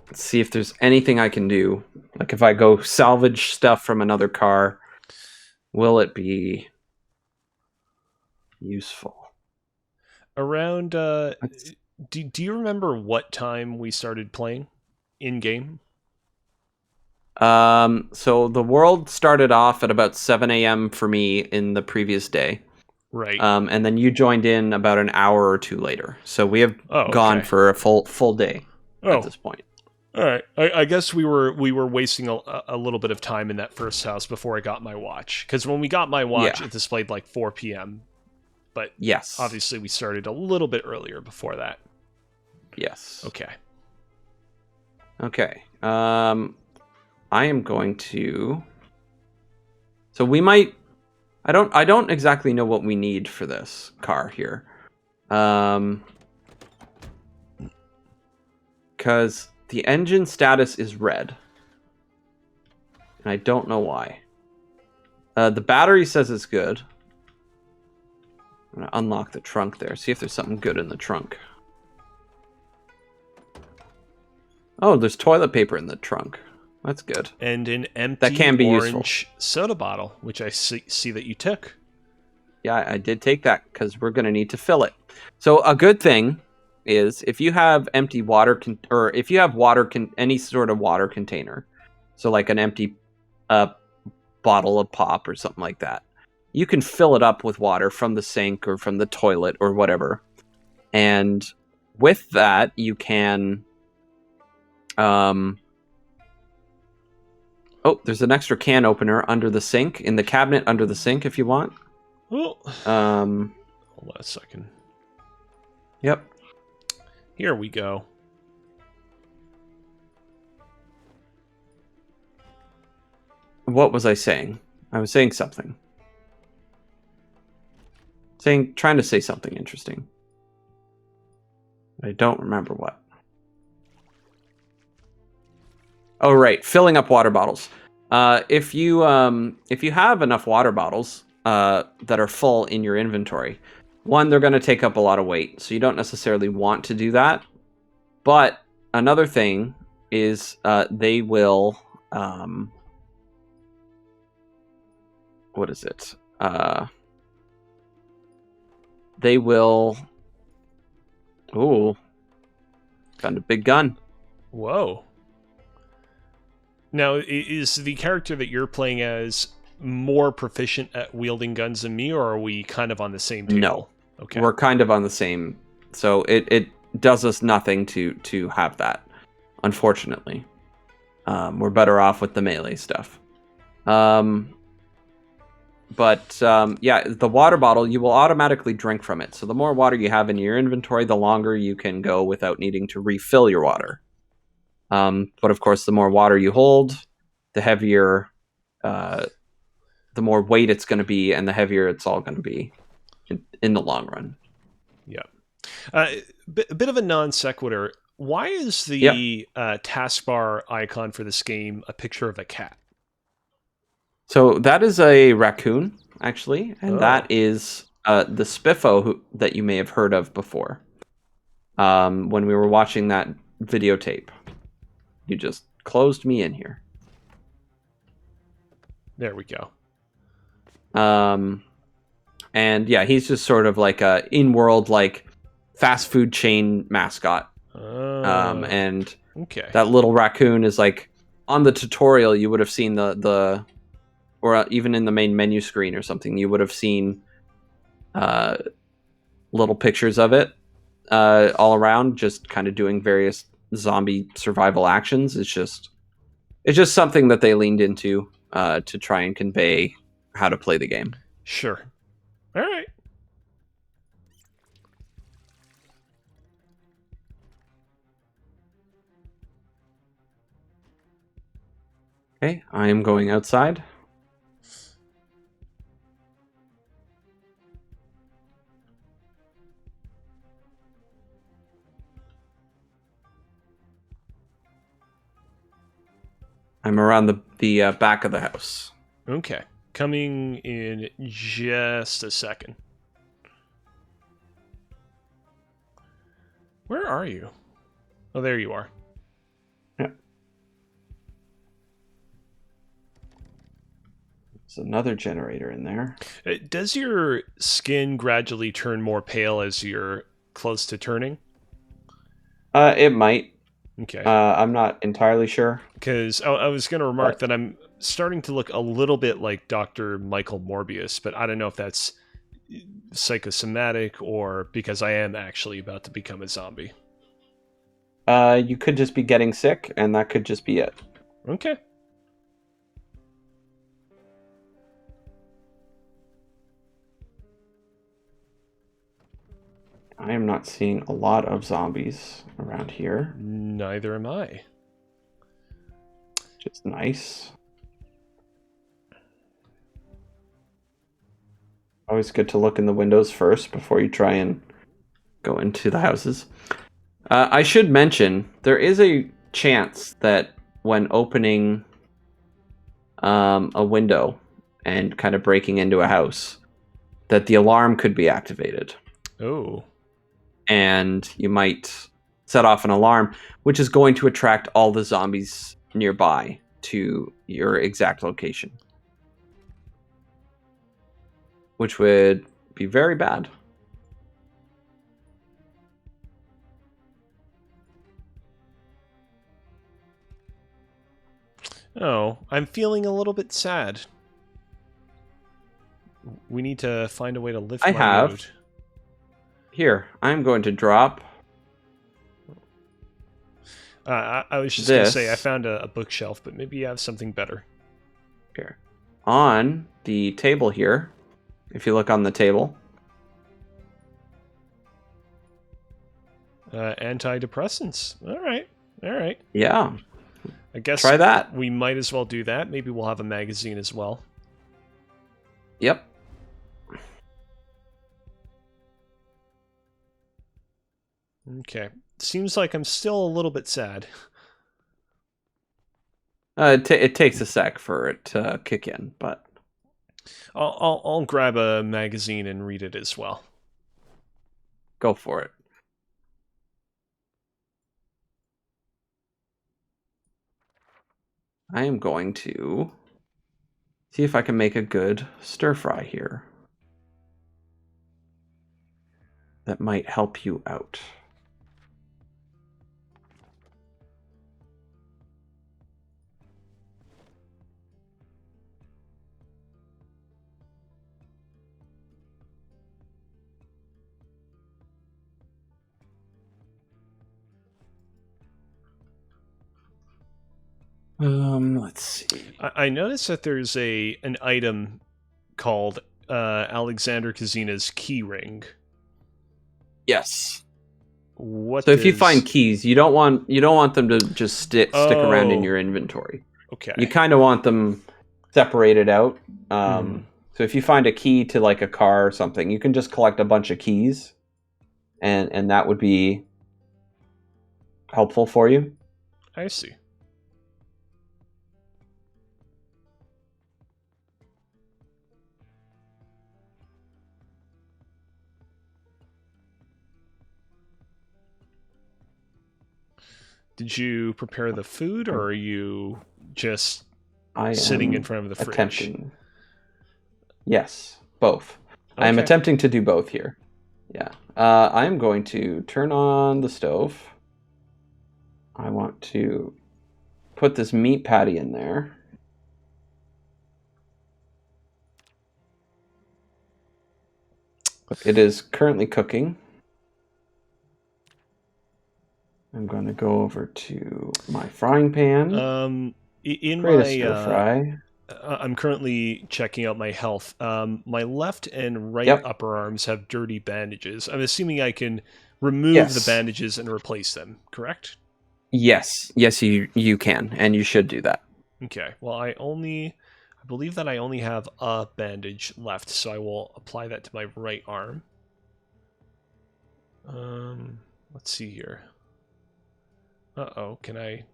Let's see if there's anything I can do. Like if I go salvage stuff from another car, will it be useful? Around, do you remember what time we started playing in game? So the world started off at about 7 a.m. for me in the previous day. Right. And then you joined in about an hour or two later. So we have Oh, gone okay. for a full day at Oh, this point. all right. I guess we were wasting a little bit of time in that first house before I got my watch. Because when we got my watch, Yeah. it displayed like 4 p.m. But Yes. obviously, we started a little bit earlier before that. Yes. Okay. Okay. I am going to. So we might. I don't exactly know what we need for this car here. Because the engine status is red. And I don't know why. The battery says it's good. I'm going to unlock the trunk there. See if there's something good in the trunk. Oh, there's toilet paper in the trunk. That's good. And an empty That can be orange soda bottle, which I see that you took. Yeah, I did take that because we're going to need to fill it. So a good thing is if you have empty water or if you have any sort of water container, so like an empty bottle of pop or something like that, you can fill it up with water from the sink or from the toilet or whatever. And with that, you can oh, there's an extra can opener under the sink, in the cabinet under the sink if you want. Oh. Um Hold on a second. Yep. Here we go. What was I saying? I was saying something. Trying to say something interesting. I don't remember what. Oh, right. Filling up water bottles. If you have enough water bottles that are full in your inventory, one, they're going to take up a lot of weight, so you don't necessarily want to do that. But another thing is they will. What is it? They will. Ooh, found a big gun. Whoa. Now, is the character that you're playing as more proficient at wielding guns than me, or are we kind of on the same table? No. Okay. We're kind of on the same. So it does us nothing to have that, unfortunately. We're better off with the melee stuff. But yeah, the water bottle, you will automatically drink from it. So the more water you have in your inventory, the longer you can go without needing to refill your water. But of course, the more water you hold, the heavier, the more weight it's going to be, and the heavier it's all going to be in the long run. Yeah. A bit of a non sequitur. Why is Yep. the taskbar icon for this game a picture of a cat? So that is a raccoon, actually, and Oh. that is the Spiffo that you may have heard of before. When we were watching that videotape. You just closed me in here. There we go. And yeah, he's just sort of like a in-world like fast food chain mascot. And okay. that little raccoon is like on the tutorial. You would have seen the or even in the main menu screen or something. You would have seen little pictures of it all around, just kind of doing various zombie survival actions. It's just something that they leaned into to try and convey how to play the game. Sure. All right. Okay, I am going outside. I'm around the back of the house. Okay. Coming in just a second. Where are you? Oh, there you are. Yeah. There's another generator in there. Does your skin gradually turn more pale as you're close to turning? It might. Okay. I'm not entirely sure. Because I was going to remark But that I'm starting to look a little bit like Dr. Michael Morbius, but I don't know if that's psychosomatic or because I am actually about to become a zombie. you could just be getting sick, and that could just be it. Okay. I am not seeing a lot of zombies around here, Neither am I. which is nice. Always good to look in the windows first before you try and go into the houses. I should mention there is a chance that when opening a window and kind of breaking into a house, that the alarm could be activated. Oh. And you might set off an alarm, which is going to attract all the zombies nearby to your exact location, which would be very bad. Oh, I'm feeling a little bit sad. We need to find a way to lift I my have. mood. Here, I'm going to drop I was just going to say I this found a bookshelf, but maybe you have something better. here on the table here. If you look on the table, Antidepressants. All right. All right. yeah, I guess try that. we might as well do that. Maybe we'll have a magazine as well. Yep. Okay. Seems like I'm still a little bit sad. It takes a sec for it to kick in, but I'll grab a magazine and read it as well. go for it. I am going to see if I can make a good stir fry here that might help you out. Let's see. I noticed that there's an item called Alexander Kazina's key ring. Yes. What So if you does... find keys, you don't want them to just stick around in Oh, your inventory. okay. You kind of want them separated out. Hmm. So if you find a key to like a car or something, you can just collect a bunch of keys, and that would be helpful for you. I see. Did you prepare the food, or are you just I sitting in am front of the fridge? attempting. Yes, both. I am Okay. attempting to do both here. Yeah. I am going to turn on the stove. I want to put this meat patty in there. It is currently cooking. I'm going to go over to my frying pan. In Create a my stir fry. I'm currently checking out my health. My left and right Yep. upper arms have dirty bandages. I'm assuming I can remove the Yes. bandages and replace them, correct? Yes. Yes, you can, and you should do that. Okay. Well, I believe that I only have a bandage left, so I will apply that to my right arm. Let's see here. Uh-oh, can I...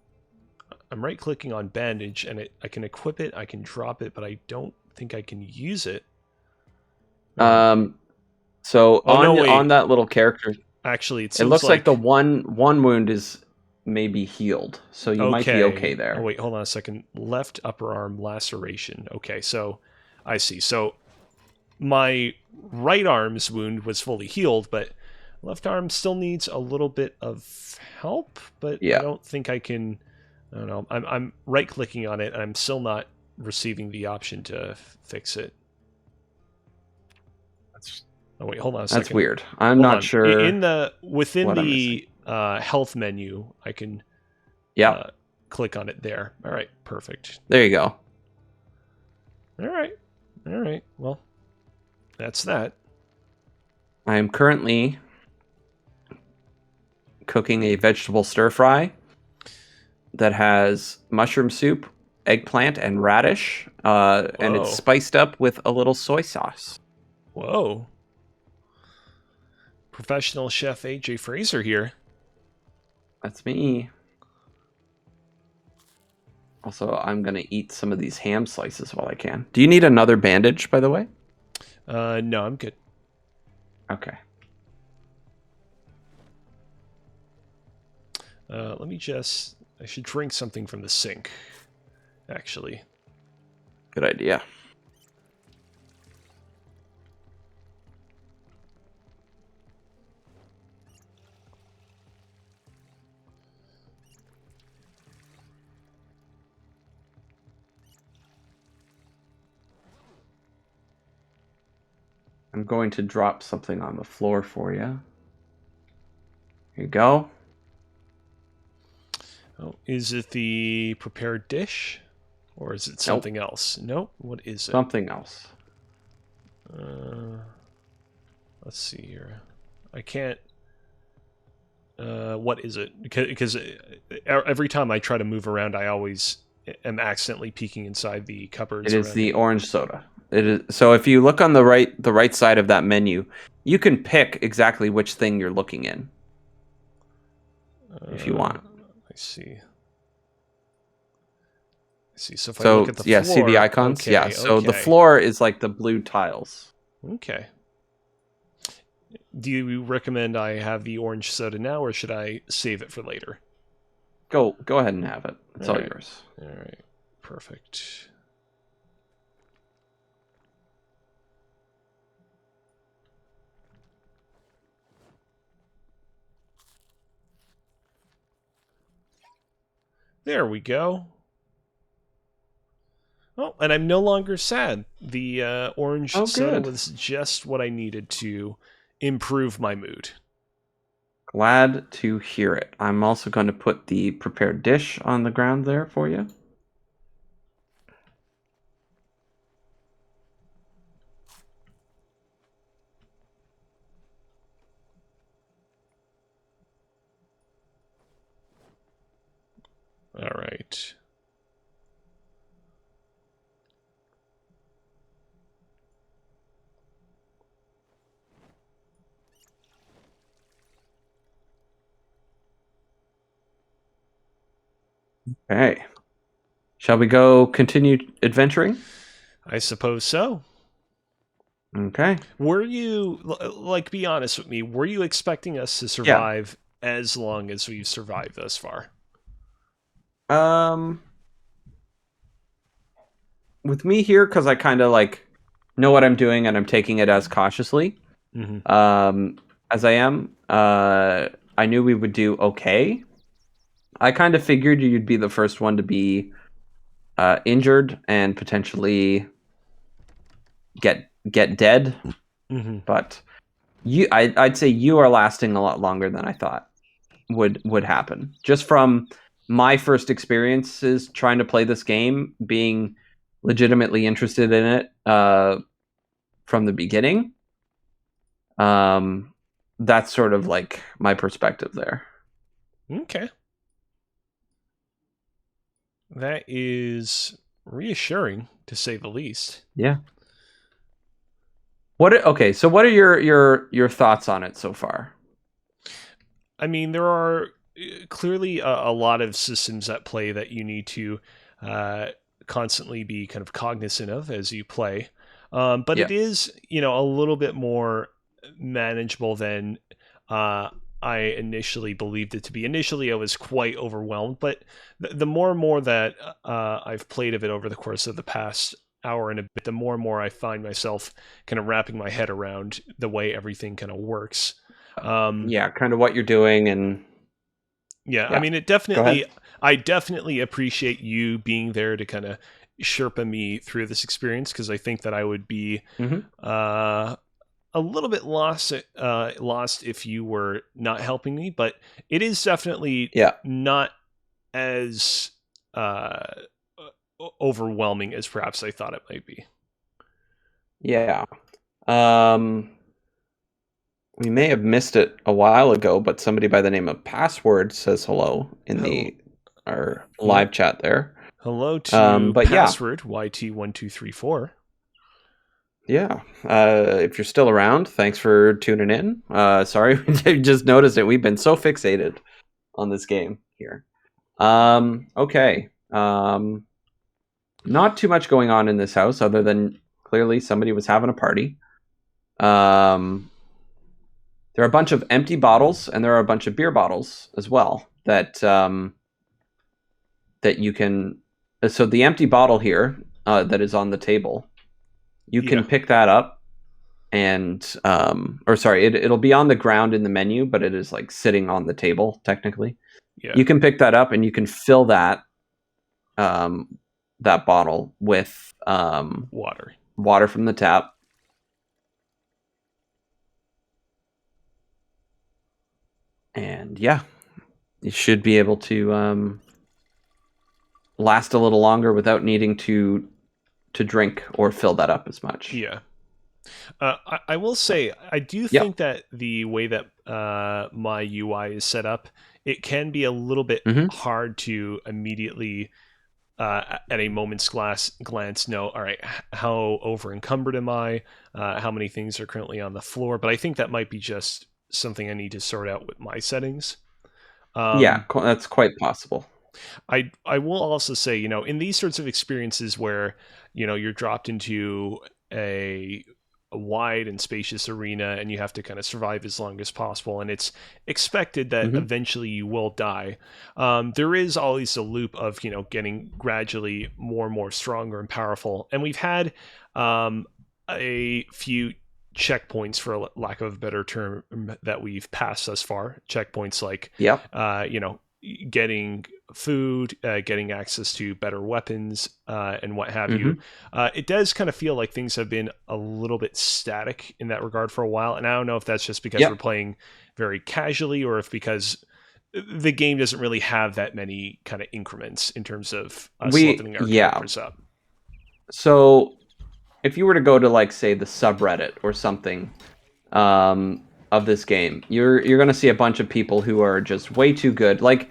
I'm right clicking on bandage, and I can equip it, I can drop it, but I don't think I can use it. So Oh no, on wait. that little character, Actually, it it seems looks like the like one wound is maybe healed, so you might be okay okay. Oh there. wait, hold on a second. Left upper arm laceration. Okay, so I see. So my right arm's wound was fully healed, but left arm still needs a little bit of help. But I Yeah, don't think I can. I don't know. I'm right clicking on it, and I'm still not receiving the option to fix it. Oh wait, hold on a that's second. weird. I'm Hold not on. sure In the within what I'm missing. the health menu, I can Yeah, uh, click on it there. All right, perfect. there you go. All right, all right. Well, that's that. I am currently cooking a vegetable stir fry that has mushroom soup, eggplant, and radish, and it's Whoa, spiced up with a little soy sauce. whoa. Professional chef AJ Fraser here. That's me. Also, I'm gonna eat some of these ham slices while I can. Do you need another bandage, by the way? No, I'm good. Okay. Let me just. I should drink something from the sink. Actually, Good idea. I'm going to drop something on the floor for you. Here you go. oh, is it the prepared dish, or is it Nope. something else? Nope. What is it? Something else. Uh, let's see here. I can't. What is it? Because every time I try to move around, I always am accidentally peeking inside the cupboards It is around the it. orange soda. It is so if you look on the right side of that menu, you can pick exactly which thing you're looking in if you want. I see. I see. So if I look So at the yeah, see the floor, icons? Yeah. okay, So the okay, floor is like the blue tiles. okay. Do you recommend I have the orange soda now, or should I save it for later? Go ahead and have it. It's all All right. yours. All right. Perfect. There we go. Oh, and I'm no longer sad. The orange Oh, soda good. was just what I needed to improve my mood. Glad to hear it. I'm also going to put the prepared dish on the ground there for you. All right. Okay. Shall we go continue adventuring? I suppose so. Okay. Were you, like, be honest with me, were you expecting us to Yeah. survive as long as we've survived thus far? Um, with me here, because I kind of like know what I'm doing and I'm taking it as cautiously Mm-hmm. as I am. I knew we would do okay. I kind of figured you'd be the first one to be injured and potentially get dead, Mm-hmm. but I'd say you are lasting a lot longer than I thought would happen. Just from my first experiences trying to play this game, being legitimately interested in it from the beginning. That's sort of like my perspective there. Okay. That is reassuring, to say the least. Yeah. Okay, so what are your thoughts on it so far? I mean, there are clearly a lot of systems at play that you need to uh, constantly be kind of cognizant of as you play. But Yeah. it is, a little bit more manageable than uh, I initially believed it to be. Initially, I was quite overwhelmed, but the more and more that I've played of it over the course of the past hour and a bit, the more and more I find myself kind of wrapping my head around the way everything kind of works. Um, Yeah, kind of what you're doing, and yeah, I yeah. mean, Go ahead. I definitely appreciate you being there to kind of Sherpa me through this experience because I think that I would be Hmm. uh, a little bit lost if you were not helping me, but it is definitely Yeah. not as uh, overwhelming as perhaps I thought it might be. Yeah. Um, we may have missed it a while ago, but somebody by the name of Password says hello in Hel- the our Hello, live chat there. hello to But yeah, password YT1234. yeah. If you're still around, thanks for tuning in. Sorry, I just noticed it. We've been so fixated on this game here. Okay. Not too much going on in this house other than clearly somebody was having a party. Um, there are a bunch of empty bottles and there are a bunch of beer bottles as well that you can. So the empty bottle here that is on the table, you can Yeah, pick that up and or sorry, it'll be on the ground in the menu, but it is like sitting on the table technically. yeah, You can pick that up and you can fill um, that bottle with water. water from the tap. And yeah, you should be able to last a little longer without needing to drink or fill that up as much. Yeah. I will say, I do Yep. think that the way that my UI is set up, it can be a little bit Hmm. hard to immediately, at a moment's glance, know, all right, how over encumbered am I? How many things are currently on the floor? But I think that might be just something I need to sort out with my settings. Yeah, Um, that's quite possible. I will also say, in these sorts of experiences where, you're dropped into a a wide and spacious arena and you have to kind of survive as long as possible and it's expected that Hmm. eventually you will die. There is always a loop of getting gradually more and more stronger and powerful, and we've had a few checkpoints, for lack of a better term, that we've passed thus far. Checkpoints like Yep. uh, you know getting food, getting access to better weapons, and what have you. Hmm. It does kind of feel like things have been a little bit static in that regard for a while, and I don't know if that's just because we're Yep. playing very casually, or if because the game doesn't really have that many kind of increments in terms of us leveling our Yeah. characters up. So if you were to go to like say the subreddit or something of this game, you're gonna see a bunch of people who are just way too good. Like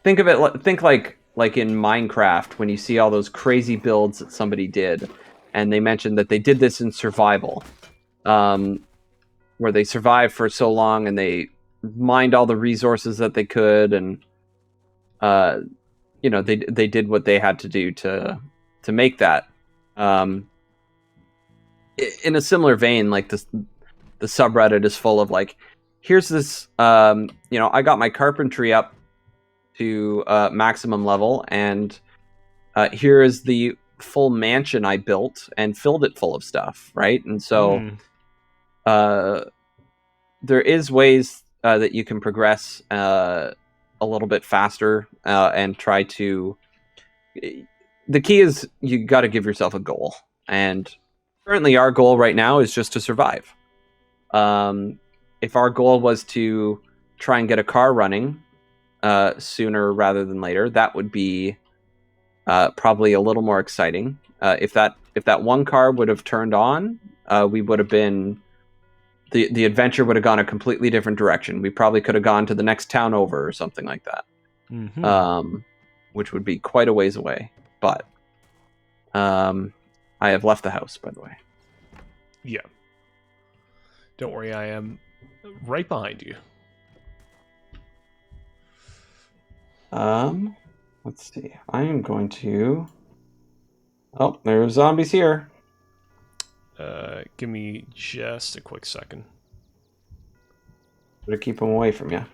think of it, think like in Minecraft when you see all those crazy builds that somebody did, and they mentioned that they did this in survival, um, where they survived for so long and they mined all the resources that they could, and uh, they did what they had to do to make that. Um, in a similar vein, like this, the subreddit is full of like, here's this, I got my carpentry up to maximum level, and here is the full mansion I built and filled it full of stuff, right? And so Mm, uh, there is ways that you can progress a little bit faster and try to. The key is you got to give yourself a goal, and currently our goal right now is just to survive. Um, if our goal was to try and get a car running sooner rather than later, that would be probably a little more exciting. If that one car would have turned on, we would have been the adventure would have gone a completely different direction. We probably could have gone to the next town over or something like that, hmm. which would be quite a ways away. But I have left the house, by the way. Yeah. Don't worry, I am right behind you. Let's see. I am going to. Oh, there's zombies here. Give me just a quick second. Better keep them away from you.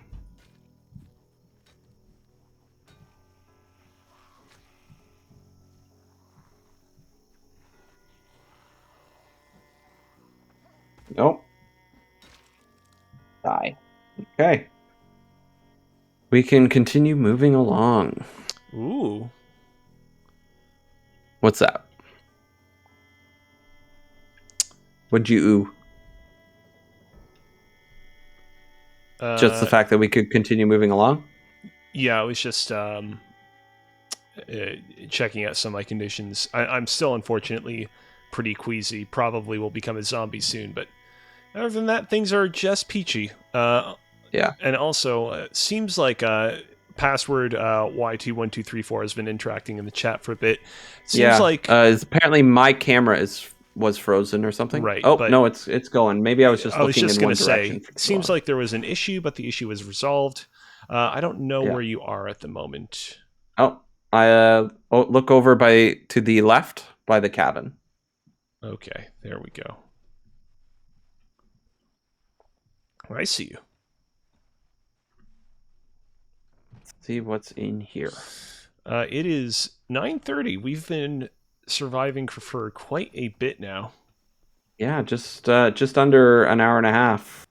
Nope. Die. Okay. We can continue moving along. Ooh. What's that? What'd you ooh? Just the fact that we could continue moving along? Yeah, I was just checking out some of my conditions. I'm still, unfortunately, pretty queasy. Probably will become a zombie soon, but other than that, things are just peachy. Yeah. And also, seems like password Y21234 has been interacting in the chat for a bit. Seems like apparently my camera was frozen or something. Right. Oh but no, it's going. Maybe I was just looking in one direction. Say, seems like there was an issue, but the issue was resolved. I don't know where you are at the moment. Oh, I look over to the left by the cabin. Okay, there we go. I see you. Let's see what's in here. It is 9:30. We've been surviving for quite a bit now. Yeah, just under an hour and a half,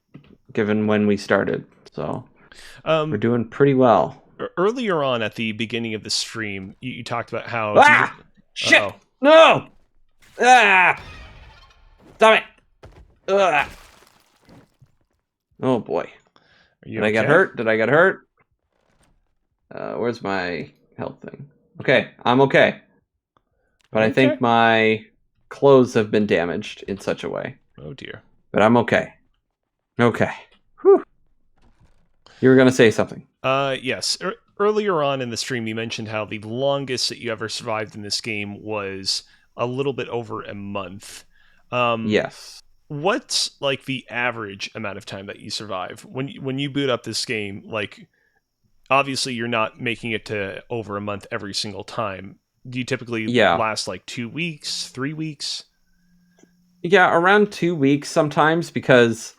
given when we started. So we're doing pretty well. Earlier on at the beginning of the stream, you talked about how... Shit! Uh-oh. No! Stop it! Ugh. Oh boy. Did I get hurt? Did I get hurt? Where's my health thing? Okay, I'm okay. But I think my clothes have been damaged in such a way. Oh dear. But I'm okay. Okay. Whew. You were going to say something. Yes. Earlier on in the stream, you mentioned how the longest that you ever survived in this game was a little bit over a month. Yes. What's like the average amount of time that you survive when you boot up this game? Like, obviously, you're not making it to over a month every single time. Do you typically last like 2 weeks, 3 weeks? Yeah, around 2 weeks sometimes, because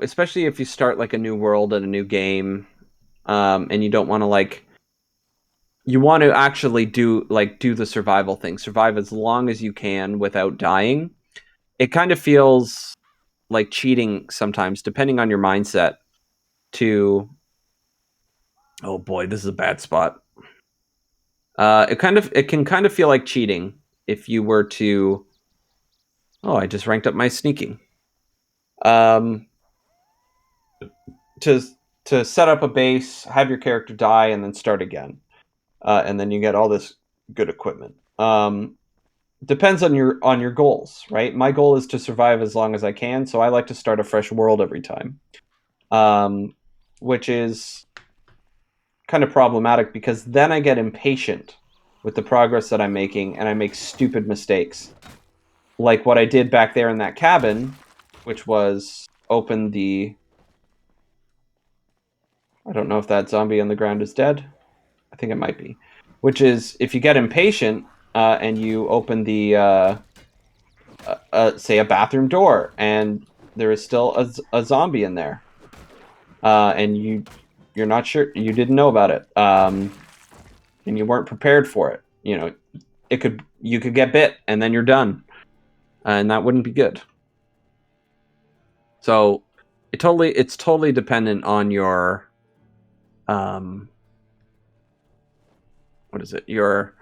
especially if you start like a new world and a new game, and you don't want to you want to actually do the survival thing, survive as long as you can without dying. It kind of feels like cheating sometimes, depending on your mindset. Oh boy, this is a bad spot. It can kind of feel like cheating if you were to. Oh, I just ranked up my sneaking. To set up a base, have your character die, and then start again, and then you get all this good equipment. Depends on your goals, right? My goal is to survive as long as I can, so I like to start a fresh world every time, which is kind of problematic because then I get impatient with the progress that I'm making, and I make stupid mistakes, like what I did back there in that cabin, which was open the... I don't know if that zombie on the ground is dead. I think it might be. Which is, if you get impatient and you open the, say, a bathroom door, and there is still a zombie in there, and you're not sure, you didn't know about it, and you weren't prepared for it. You know, you could get bit, and then you're done, and that wouldn't be good. So it's totally dependent on your what is it? Your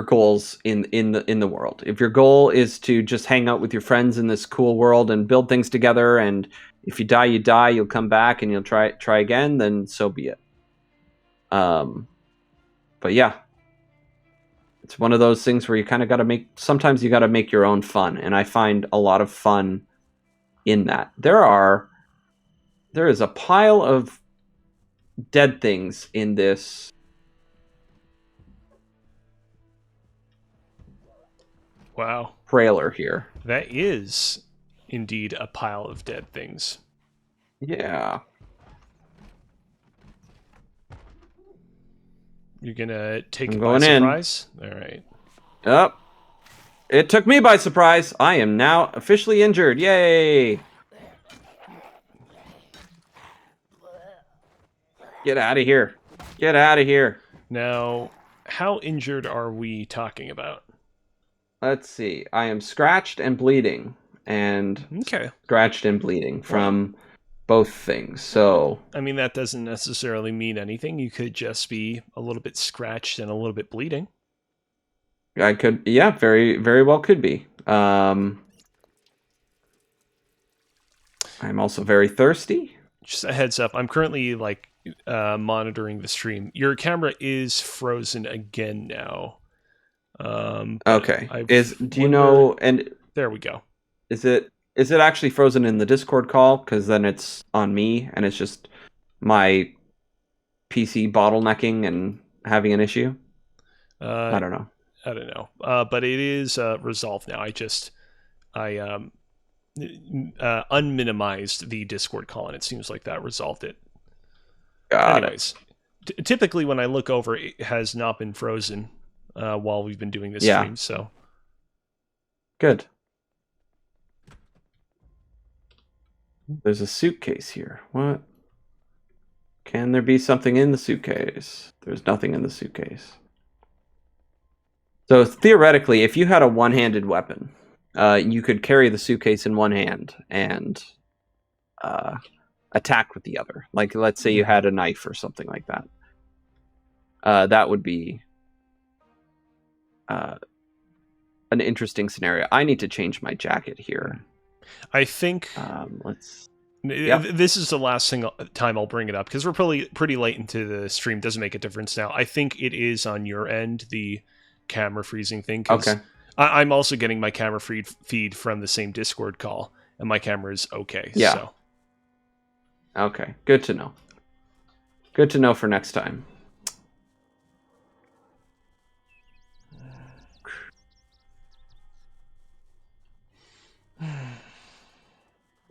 goals in the world. If your goal is to just hang out with your friends in this cool world and build things together, and if you die, you die, you'll come back and you'll try again, then so be it. But yeah, it's one of those things where you kind of got to sometimes you got to make your own fun, and I find a lot of fun in that. There is a pile of dead things in this. Wow. Trailer here. That is indeed a pile of dead things. Yeah. You're gonna take I'm it by going in. surprise? Alright. Up. It took me by surprise. I am now officially injured. Yay! Get out of here. Get out of here. Now, how injured are we talking about? Let's see. I am scratched and bleeding. And Okay. scratched and bleeding from both things. So, I mean, that doesn't necessarily mean anything. You could just be a little bit scratched and a little bit bleeding. I could, yeah, very, very well could be. I'm also very thirsty. Just a heads up, I'm currently monitoring the stream. Your camera is frozen again now. Okay. Do you wonder... know, and There we go. is it actually frozen in the Discord call? Because then it's on me, and it's just my PC bottlenecking and having an issue. I don't know. I don't know. But it is resolved now. I unminimized the Discord call, and it seems like that resolved it. Anyways, typically when I look over, it has not been frozen while we've been doing this stream. So good. There's a suitcase here. What? Can there be something in the suitcase? There's nothing in the suitcase. So theoretically, if you had a one-handed weapon, you could carry the suitcase in one hand and attack with the other. Like, let's say you had a knife or something like that. That would be an interesting scenario. I need to change my jacket here. I think this is the last time I'll bring it up because we're pretty late into the stream. Doesn't make a difference now. I think it is on your end, the camera freezing thing. Okay. I'm also getting my camera feed from the same Discord call, and my camera is okay. Yeah. So. Okay. Good to know. Good to know for next time.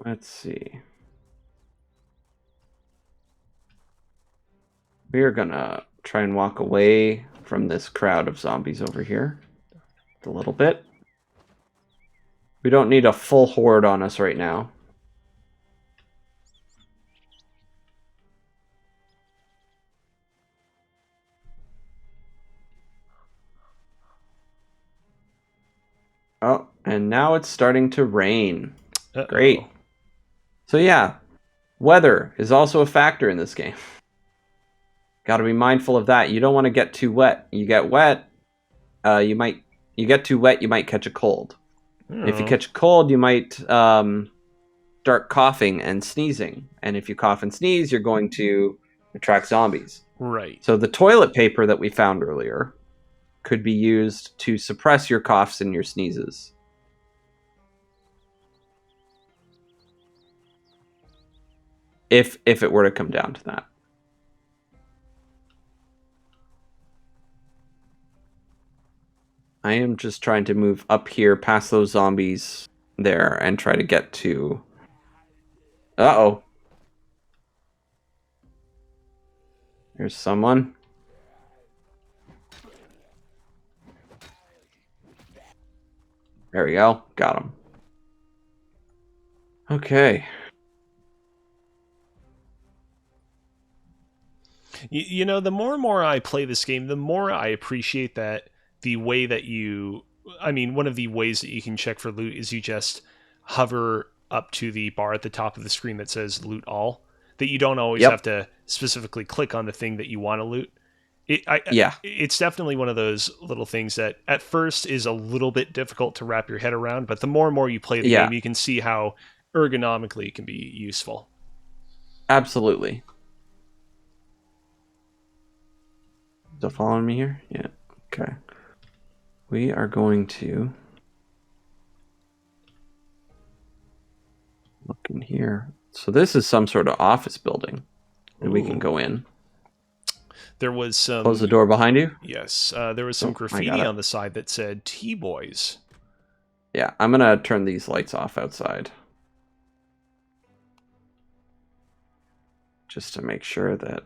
Let's see. We are gonna try and walk away from this crowd of zombies over here a little bit. We don't need a full horde on us right now. Oh, and now it's starting to rain. Uh-oh. Great. So yeah, weather is also a factor in this game. Got to be mindful of that. You don't want to get too wet. You get wet, you get too wet, you might catch a cold. If you catch a cold, you might start coughing and sneezing. And if you cough and sneeze, you're going to attract zombies. Right. So the toilet paper that we found earlier could be used to suppress your coughs and your sneezes. If it were to come down to that. I am just trying to move up here past those zombies there and try to get to... Uh-oh. There's someone. There we go. Got him. Okay. You know, the more and more I play this game, the more I appreciate that the way that one of the ways that you can check for loot is you just hover up to the bar at the top of the screen that says loot all, that you don't always have to specifically click on the thing that you want to loot. It's definitely one of those little things that at first is a little bit difficult to wrap your head around, but the more and more you play the game, you can see how ergonomically it can be useful. Absolutely. Still following me here? Yeah. Okay. We are going to look in here. So this is some sort of office building that we can go in. There was some... Close the door behind you? Yes. There was some graffiti on the side that said T-Boys. Yeah, I'm going to turn these lights off outside. Just to make sure that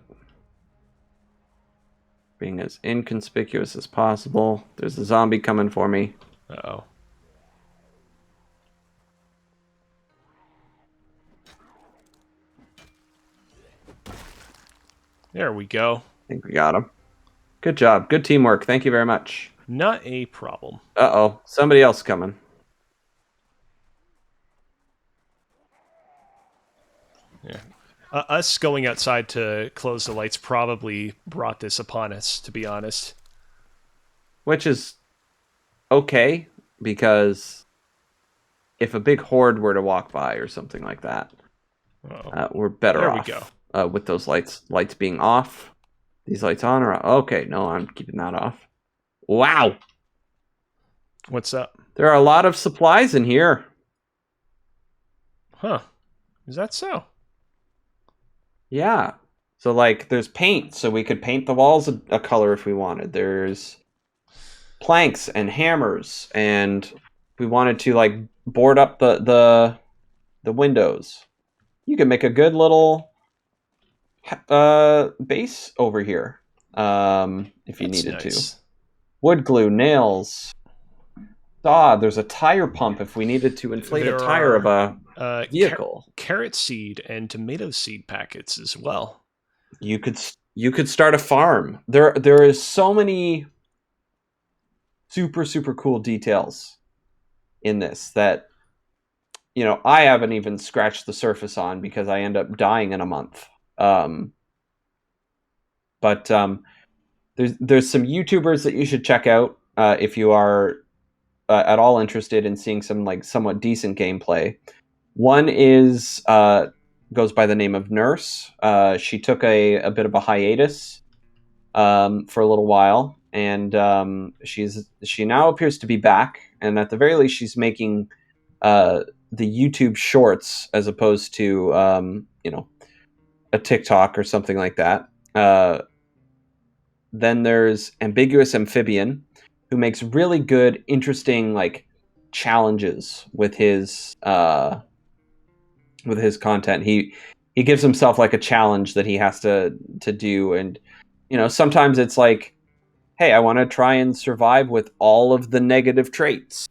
Being as inconspicuous as possible. There's a zombie coming for me. Uh-oh. There we go. I think we got him. Good job. Good teamwork. Thank you very much. Not a problem. Uh-oh. Somebody else coming. Yeah. Us going outside to close the lights probably brought this upon us, to be honest. Which is okay, because if a big horde were to walk by or something like that, we're better off. There we go. With those lights being off. These lights on or off? Okay, no, I'm keeping that off. Wow. What's up? There are a lot of supplies in here. Huh. Is that so? Yeah. So, like, there's paint, so we could paint the walls a color if we wanted. There's planks and hammers, and we wanted to, like, board up the windows. You can make a good little base over here, if you needed to. Wood glue, nails, saw. There's a tire pump if we needed to inflate a tire of a vehicle. Carrot seed and tomato seed packets as well. You could start a farm. There is so many super cool details in this that, you know, I haven't even scratched the surface on because I end up dying in a month. But there's some YouTubers that you should check out if you are at all interested in seeing some like somewhat decent gameplay. One is goes by the name of Nurse. She took a bit of a hiatus for a little while, and she now appears to be back. And at the very least, she's making the YouTube Shorts as opposed to you know, a TikTok or something like that. Then there's Ambiguous Amphibian, who makes really good, interesting like challenges with his content. He gives himself like a challenge that he has to do, and you know, sometimes it's like, hey, I want to try and survive with all of the negative traits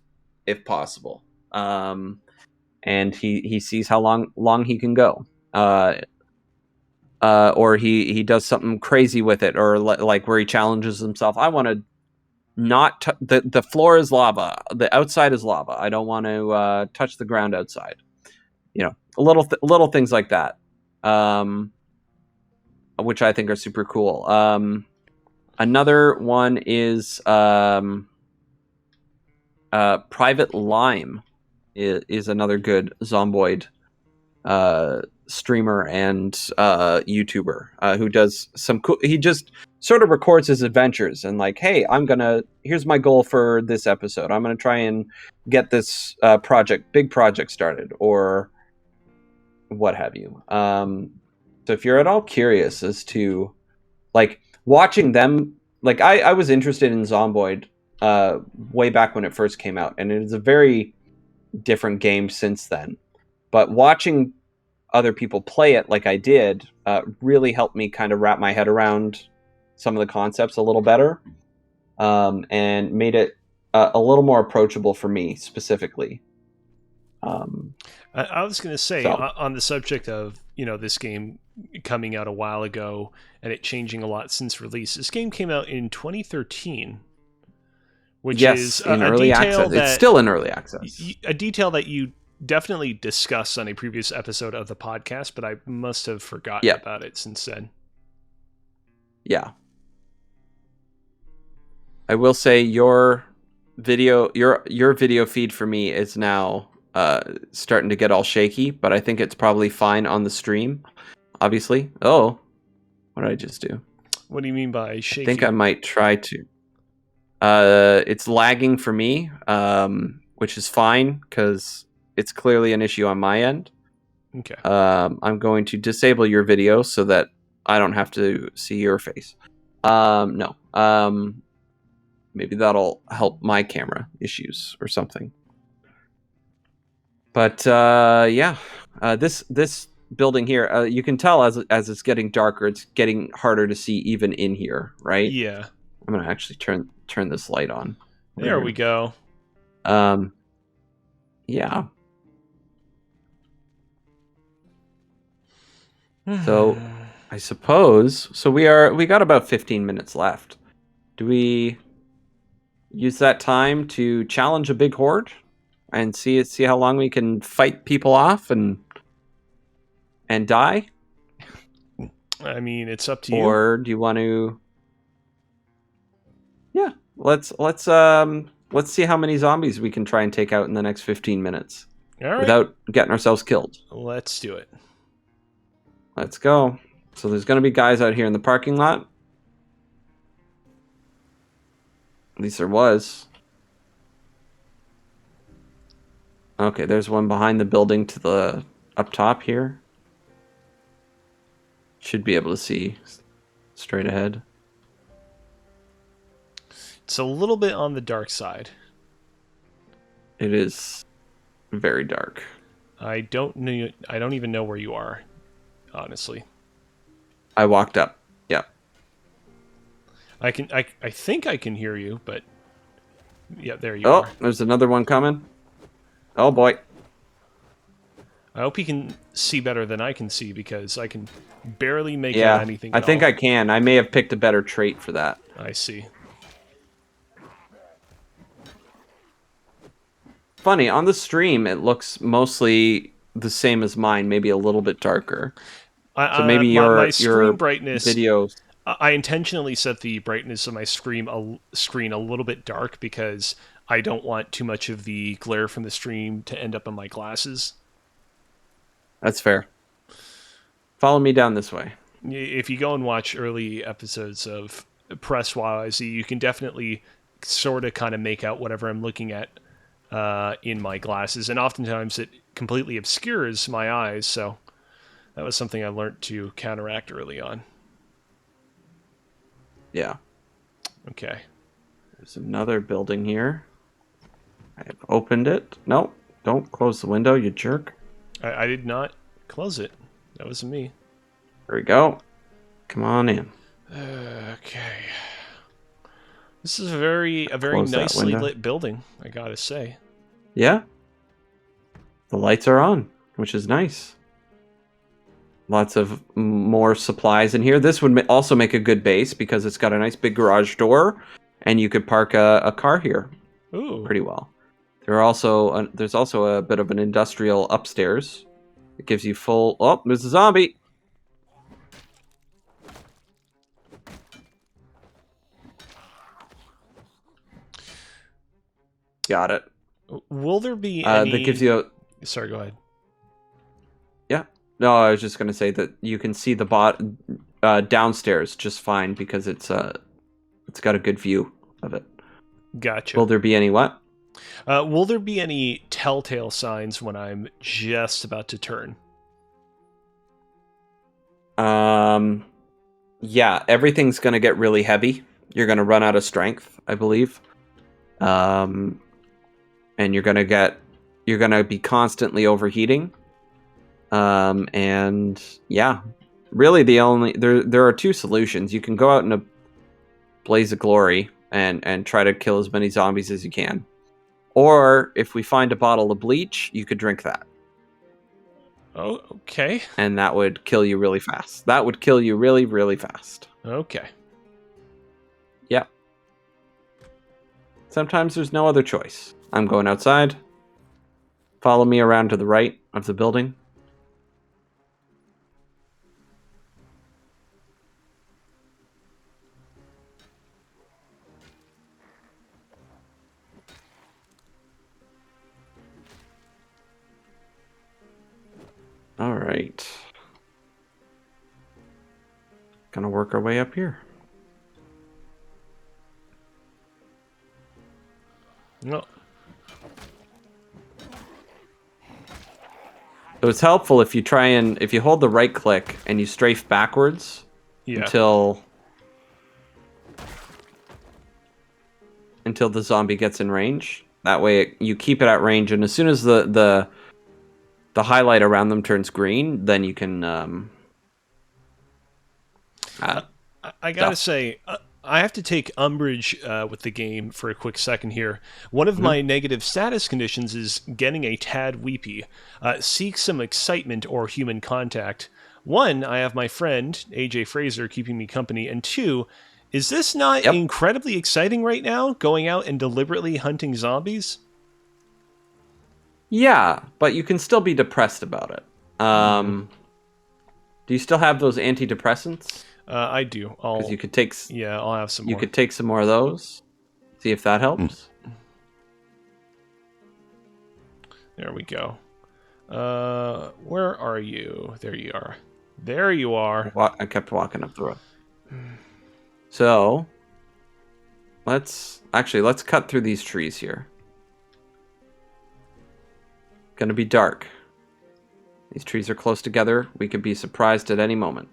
if possible. And he sees how long he can go. Or he does something crazy with it, or like where he challenges himself. I want to not the floor is lava, the outside is lava. I don't want to touch the ground outside. You know, little things like that, which I think are super cool. Another one is Private Lime is another good Zomboid streamer and YouTuber who does some cool. He just sort of records his adventures and like, hey, here's my goal for this episode. I'm gonna try and get this big project started, or what have you. So if you're at all curious as to like watching them, like I was interested in Zomboid way back when it first came out, and it is a very different game since then. But watching other people play it like I did really helped me kind of wrap my head around some of the concepts a little better, and made it a little more approachable for me specifically. I was going to say, on the subject of, you know, this game coming out a while ago and it changing a lot since release, this game came out in 2013, which is in early access. It's still in early access. A detail that you definitely discussed on a previous episode of the podcast, but I must have forgotten about it since then. Yeah. I will say your video feed for me is now starting to get all shaky, but I think it's probably fine on the stream, obviously. Oh, what did I just do? What do you mean by shaky? I think I might try to. It's lagging for me, which is fine because it's clearly an issue on my end. Okay. I'm going to disable your video so that I don't have to see your face. No. Maybe that'll help my camera issues or something. But yeah, this building here, you can tell as it's getting darker, it's getting harder to see even in here, right? Yeah. I'm gonna actually turn this light on. There we go. Yeah. So I suppose we got about 15 minutes left. Do we use that time to challenge a big horde and see how long we can fight people off and die? I mean, it's up to you. Or do you want to? Yeah, let's see how many zombies we can try and take out in the next 15 minutes without getting ourselves killed. Let's do it. Let's go. So there's going to be guys out here in the parking lot. At least there was. Okay, there's one behind the building to the up top here. Should be able to see straight ahead. It's a little bit on the dark side. It is very dark. I don't even know where you are, honestly. I walked up. Yeah. I think I can hear you, but yeah, there you are. Oh, there's another one coming. Oh boy. I hope he can see better than I can see, because I can barely make out anything. I think I can. I may have picked a better trait for that. I see. Funny, on the stream it looks mostly the same as mine, maybe a little bit darker. So maybe my screen brightness video. I intentionally set the brightness of my screen a little bit dark because I don't want too much of the glare from the stream to end up on my glasses. That's fair. Follow me down this way. If you go and watch early episodes of Press YYZ, you can definitely sort of kind of make out whatever I'm looking at in my glasses, and oftentimes it completely obscures my eyes, so that was something I learned to counteract early on. Yeah. Okay. There's another building here. I have opened it. No, don't close the window, you jerk. I did not close it. That wasn't me. There we go. Come on in. Okay. This is a very Close that nicely window. lit building, I gotta say. Yeah. The lights are on, which is nice. Lots of more supplies in here. This would also make a good base because it's got a nice big garage door, and you could park a car here. Ooh. Pretty well. There's also a bit of an industrial upstairs. It gives you full... Oh, there's a zombie! Got it. Will there be any... That gives you a... Sorry, go ahead. Yeah. No, I was just going to say that you can see the downstairs just fine because it's got a good view of it. Gotcha. Will there be any what? Will there be any telltale signs when I'm just about to turn? Yeah, everything's going to get really heavy. You're going to run out of strength, I believe. And you're going to be constantly overheating. And yeah, really there are two solutions. You can go out in a blaze of glory and try to kill as many zombies as you can. Or if we find a bottle of bleach, you could drink that. Oh, okay. And that would kill you really fast. That would kill you really, really fast. Okay. Yep. Sometimes there's no other choice. I'm going outside. Follow me around to the right of the building. All right. Gonna work our way up here. No. So it's helpful if you hold the right click and you strafe backwards until the zombie gets in range. That way you keep it at range, and as soon as the the highlight around them turns green, then you can I gotta say, I have to take umbrage with the game for a quick second here. One of my negative status conditions is getting a tad weepy. Seek some excitement or human contact. One, I have my friend, AJ Fraser, keeping me company. And two, is this not Yep. incredibly exciting right now, going out and deliberately hunting zombies? Yeah, but you can still be depressed about it. Do you still have those antidepressants? I do. Because you could take Yeah, I'll have some you more. could take some more of those. See if that helps. There we go. Where are you? There you are. There you are. I kept walking up the road. So let's cut through these trees here. Gonna be dark. These trees are close together. We could be surprised at any moment.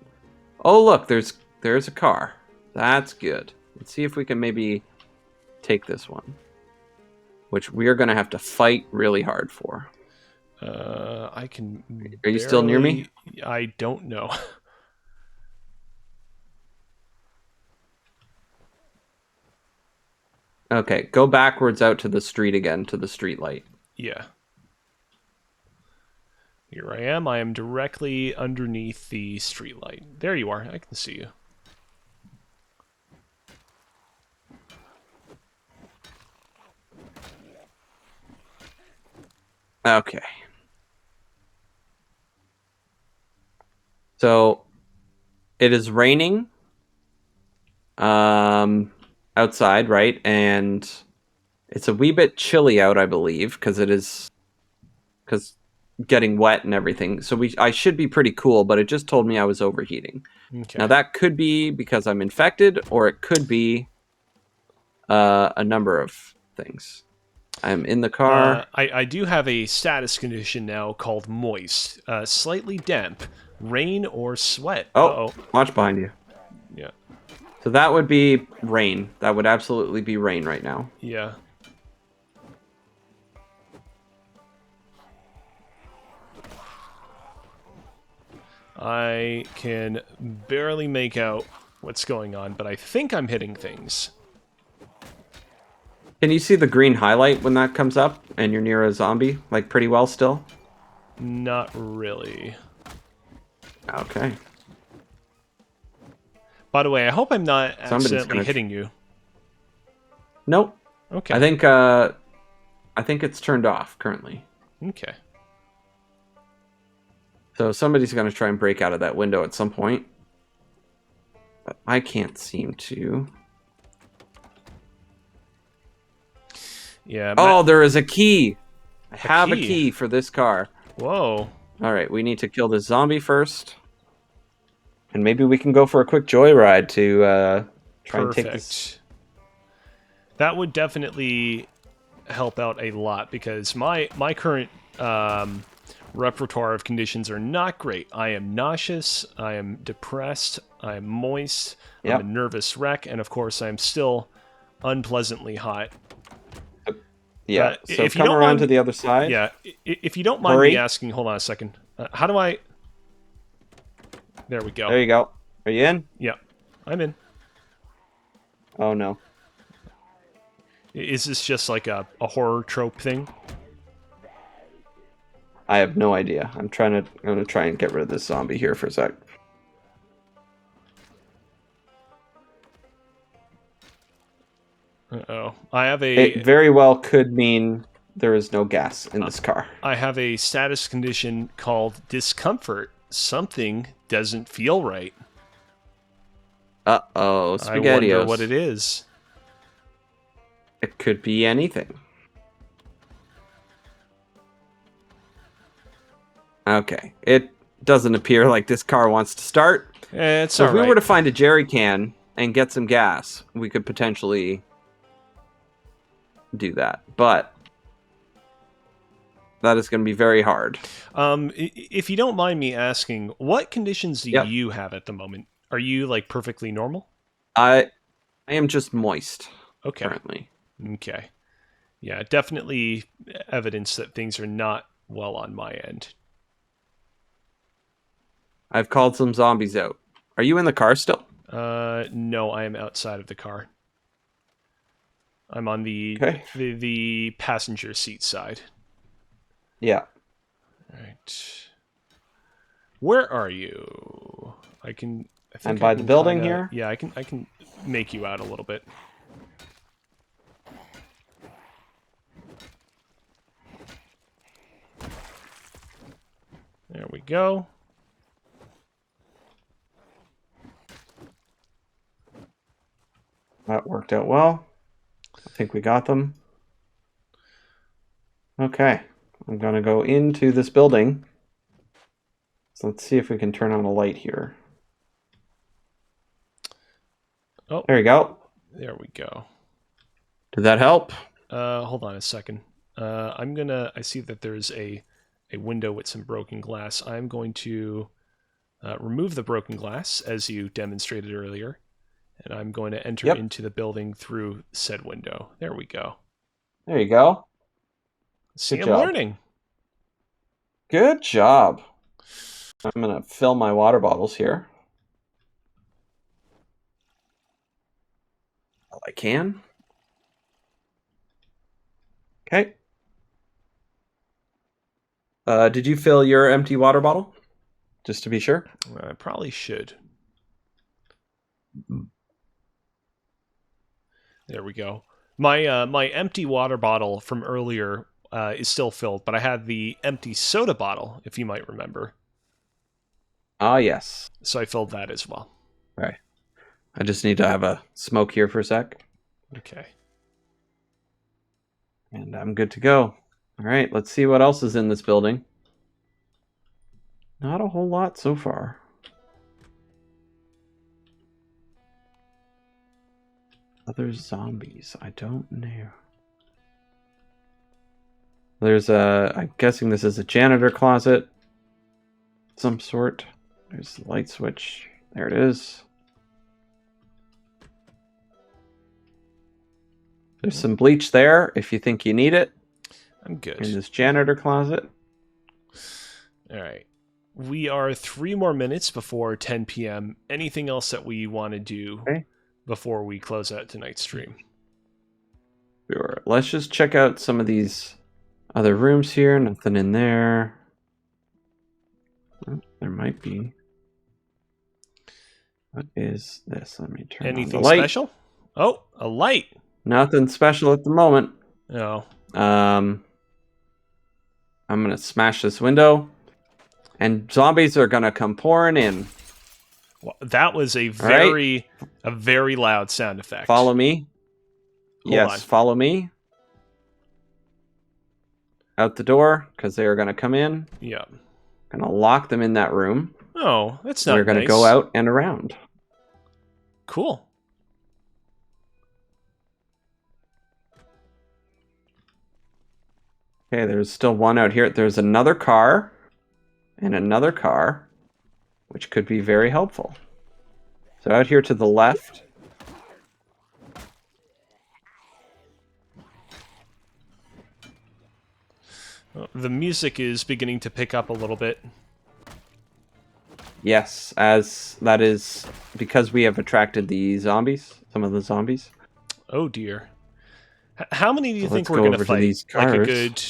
Oh look, there's a car. That's good. Let's see if we can maybe take this one, which we are gonna have to fight really hard for. I can. Are you still near me? I don't know. Okay, go backwards out to the street again, to the street light. Yeah. Here I am. I am directly underneath the streetlight. There you are. I can see you. Okay. So it is raining outside, right? And it's a wee bit chilly out, I believe, because getting wet and everything. So I should be pretty cool, but it just told me I was overheating. Okay. Now that could be because I'm infected, or it could be a number of things. I'm in the car. I do have a status condition now called moist. Slightly damp. Rain or sweat. Oh, watch behind you. Yeah. So that would be rain. That would absolutely be rain right now. Yeah. I can barely make out what's going on, but I think I'm hitting things. Can you see the green highlight when that comes up and you're near a zombie? Like pretty well still? Not really. Okay. By the way, I hope I'm not Somebody's accidentally hitting you. Nope. Okay. I think it's turned off currently. Okay. So somebody's going to try and break out of that window at some point. But I can't seem to. Yeah. Oh, there is a key. I have a key for this car. Whoa. All right, we need to kill this zombie first. And maybe we can go for a quick joyride to try and take this. That would definitely help out a lot because my current repertoire of conditions are not great. I am nauseous, I am depressed, I am moist, I'm a nervous wreck, and of course I'm still unpleasantly hot. Yeah, so if come around to the other side. Yeah, if you don't mind me asking, hold on a second. How do I... There we go. There you go. Are you in? Yeah, I'm in. Oh, no. Is this just like a horror trope thing? I have no idea. I'm going to try and get rid of this zombie here for a sec. Uh-oh. I have a... It very well could mean there is no gas in this car. I have a status condition called discomfort. Something doesn't feel right. Uh-oh, SpaghettiOs. I wonder what it is. It could be anything. Okay. It doesn't appear like this car wants to start. It's so if we right. were to find a jerry can and get some gas, we could potentially do that. But that is going to be very hard. If you don't mind me asking, what conditions do you have at the moment? Are you like perfectly normal? I am just moist. Okay. Currently. Okay. Yeah, definitely evidence that things are not well on my end. I've called some zombies out. Are you in the car still? No, I am outside of the car. I'm on Okay. the passenger seat side. Yeah. All right. Where are you? I I'm think I by the can building kind of. here. Yeah, I can make you out a little bit. There we go. That worked out well. I think we got them. Okay. I'm going to go into this building. So let's see if we can turn on a light here. Oh, There you go. there we go. Did that help? Hold on a second. I see that there's a window with some broken glass. I'm going to remove the broken glass as you demonstrated earlier, and I'm going to enter Yep. into the building through said window. There we go. There you go. See, Good I'm job. learning. Good job. I'm going to fill my water bottles here. All I can. Okay. Did you fill your empty water bottle? Just to be sure. I probably should. There we go. My empty water bottle from earlier is still filled, but I had the empty soda bottle, if you might remember. Ah, yes. So I filled that as well. All right. I just need to have a smoke here for a sec. Okay. And I'm good to go. All right, let's see what else is in this building. Not a whole lot so far. Other zombies, I don't know. There's I'm guessing this is a janitor closet. Some sort. There's the light switch. There it is. There's some bleach there if you think you need it. I'm good. In this janitor closet. All right. We are 3 more minutes before 10 p.m. Anything else that we want to do before we close out tonight's stream? Sure. Let's just check out some of these other rooms here. Nothing in there. Oh, there might be. What is this? Let me turn Anything on the light. special? Oh, a light. Nothing special at the moment. Oh. I'm gonna smash this window, and zombies are gonna come pouring in. Well, that was a very loud sound effect. Follow me. Hold on. Follow me. Out the door, because they are gonna come in. Yeah. Gonna lock them in that room. Oh, that's not We're gonna nice. go out and around. Cool. Okay, there's still one out here. There's another car and another car, which could be very helpful. So out here to the left. The music is beginning to pick up a little bit. Yes, as that is because we have attracted the zombies, some of the zombies. Oh dear. How many do you So think let's we're go going to over to fight? these Like a cars. good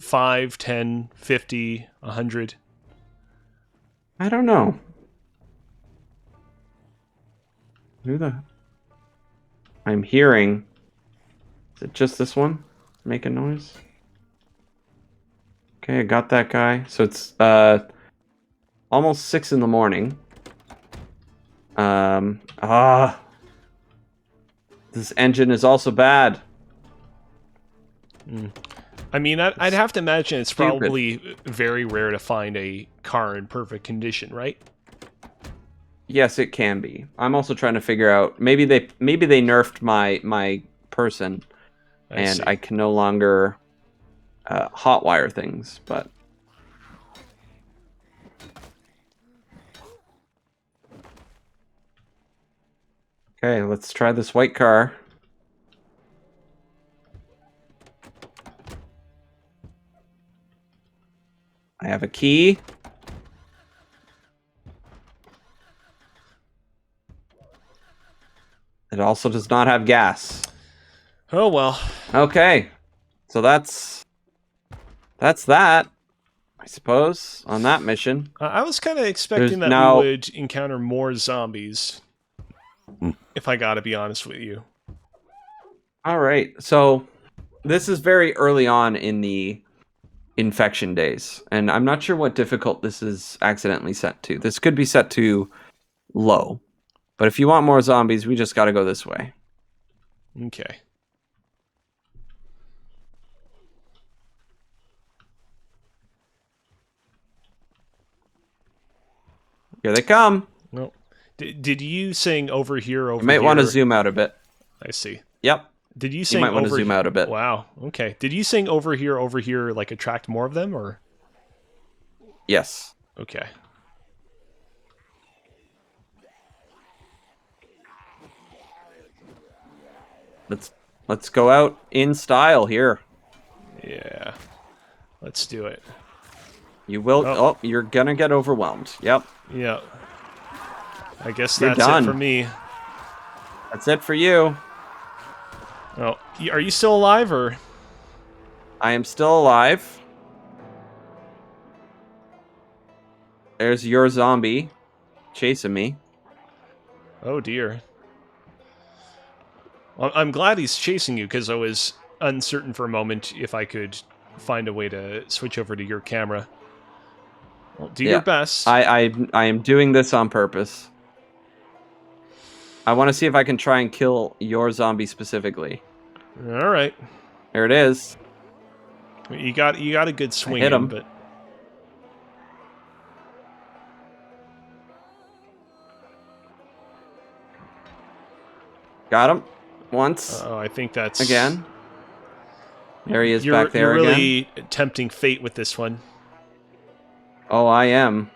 5, 10, 50, 100? I don't know. Who the... I'm hearing... Is it just this one making noise? Okay, I got that guy. So it's almost 6 in the morning. This engine is also bad. I mean, I'd have to imagine it's Stupid. probably very rare to find a car in perfect condition, right? Yes, it can be. I'm also trying to figure out maybe they nerfed my person, and see. I can no longer hotwire things. But okay, let's try this white car. I have a key. also does not have gas. Oh well. Okay, so that's that, I suppose, on that mission. I was kind of expecting There's that we now... would encounter more zombies, if I gotta be honest with you. All right, so this is very early on in the infection days, and I'm not sure what difficult this is accidentally set to. This could be set to low, but if you want more zombies, we just got to go this way. Okay. Here they come. Well, did you sing over here, over You might here? want to zoom out a bit. I see. Yep. Did you You sing might want to over zoom out a bit. Wow. Okay. Did you sing over here, like attract more of them, or? Yes. Okay. Let's go out in style here. Yeah. Let's do it. You will. Oh, you're gonna get overwhelmed. Yep. Yeah. I guess You're that's done. it for me. That's it for you. Oh, are you still alive, or? I am still alive. There's your zombie chasing me. Oh dear. Well, I'm glad he's chasing you, because I was uncertain for a moment if I could find a way to switch over to your camera. Well, do your best. I am doing this on purpose. I want to see if I can try and kill your zombie specifically. All right. There it is. You got a good swing. Hit him. But Got him once. I think that's Again. There he is back there you're again. really tempting fate with this one. Oh, I am.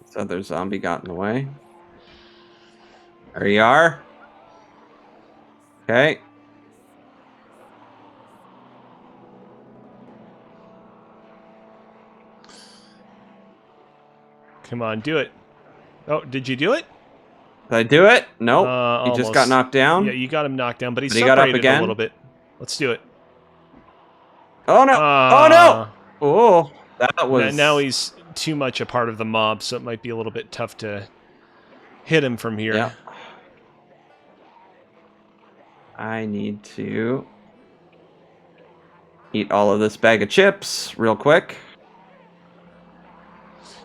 This other zombie got in the way. There you are. Okay. Come on, do it. Oh, did you do it? Did I do it? Nope. He just got Almost. knocked down. Yeah, you got him knocked down, but he's But he got up separated again? a little bit. Let's do it. Oh no! Oh no! Oh, that was... Now he's too much a part of the mob, so it might be a little bit tough to hit him from here. Yeah. I need to eat all of this bag of chips real quick.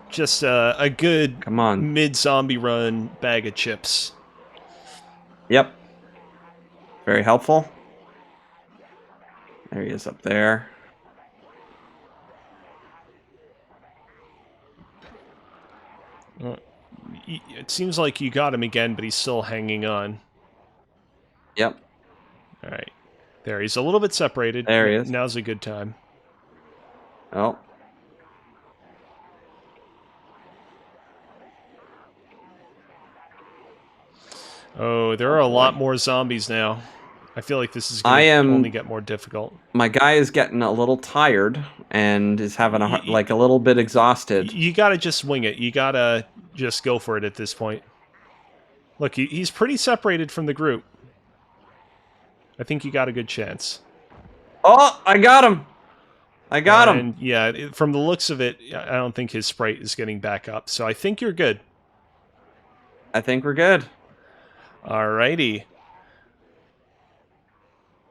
Just a good Come on. mid-zombie run bag of chips. Yep. Very helpful. There he is up there. It seems like you got him again, but he's still hanging on. Yep. All right. There, he's a little bit separated. There he is. Now's a good time. Oh. Oh, there are a lot more zombies now. I feel like this is going to only get more difficult. My guy is getting a little tired and is having a little bit exhausted. You got to just wing it. You got to just go for it at this point. Look, he's pretty separated from the group. I think you got a good chance. Oh, I got him. I got him. Yeah, from the looks of it, I don't think his sprite is getting back up. So I think you're good. I think we're good. Alrighty.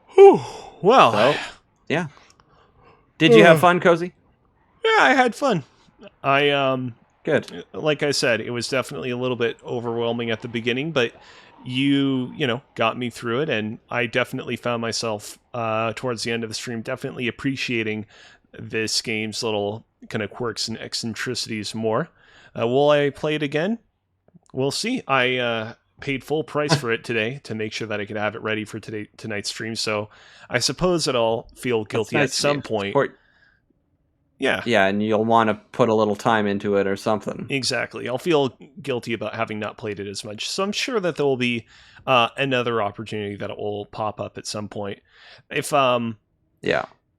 Whew. Well, so, yeah. Did you have fun, Cozy? Yeah, I had fun. Good. Like I said, it was definitely a little bit overwhelming at the beginning, but you got me through it, and I definitely found myself towards the end of the stream definitely appreciating this game's little kind of quirks and eccentricities more. Will I play it again? We'll see. I paid full price for it today to make sure that I could have it ready for tonight's stream, so I suppose that I'll feel guilty at some point. Yeah. Yeah, and you'll want to put a little time into it or something. Exactly. I'll feel guilty about having not played it as much. So I'm sure that there will be another opportunity that it will pop up at some point. If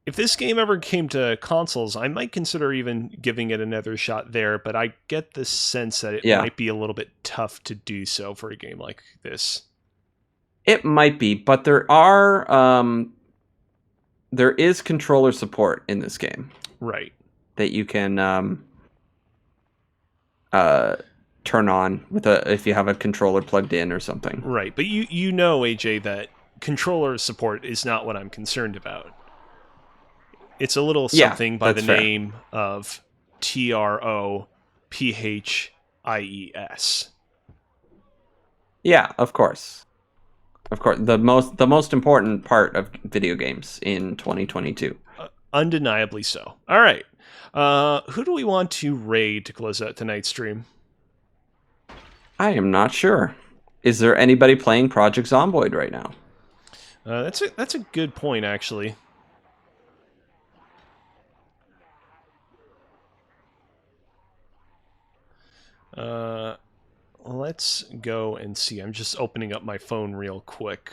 if this game ever came to consoles, I might consider even giving it another shot there, but I get the sense that it Yeah. might be a little bit tough to do so for a game like this. It might be, but there is controller support in this game. Right. That you can turn on with if you have a controller plugged in or something. Right, but you know, AJ, that controller support is not what I'm concerned about. It's a little something by the name of TROPHIES. Yeah, of course. Of course, the most important part of video games in 2022. Undeniably so. All right. Who do we want to raid to close out tonight's stream? I am not sure. Is there anybody playing Project Zomboid right now? That's a good point, actually. Let's go and see. I'm just opening up my phone real quick.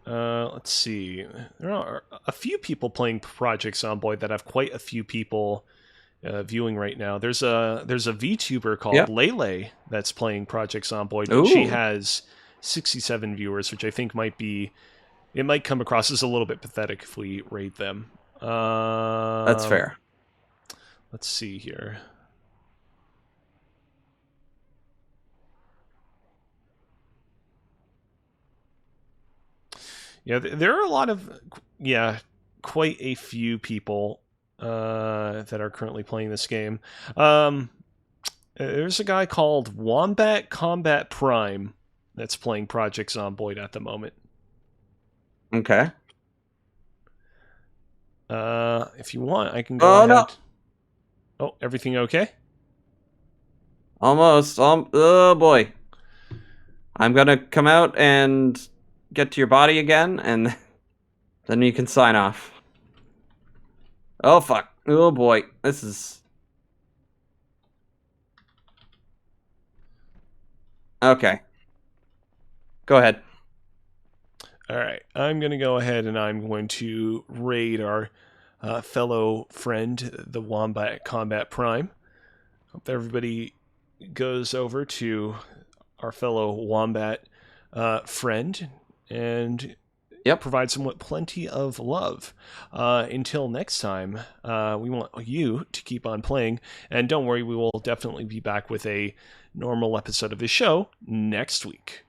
Let's see. There are a few people playing Project Zomboid that have quite a few people viewing right now. There's a VTuber called Lele that's playing Project Zomboid, but she has 67 viewers, which I think might come across as a little bit pathetic if we rate them. That's fair. Let's see here. Yeah, there are a lot of, quite a few people that are currently playing this game. There's a guy called Wombat Combat Prime that's playing Project Zomboid at the moment. Okay. If you want, I can go ahead. No. Oh, everything okay? Almost. Oh, boy. I'm going to come out and get to your body again, and then you can sign off. Oh, fuck. Oh, boy. This is... Okay. Go ahead. All right. I'm going to go ahead and I'm going to raid our fellow friend, the Wombat Combat Prime. Hope everybody goes over to our fellow Wombat friend and provide them with plenty of love. Until next time, we want you to keep on playing. And don't worry, we will definitely be back with a normal episode of the show next week.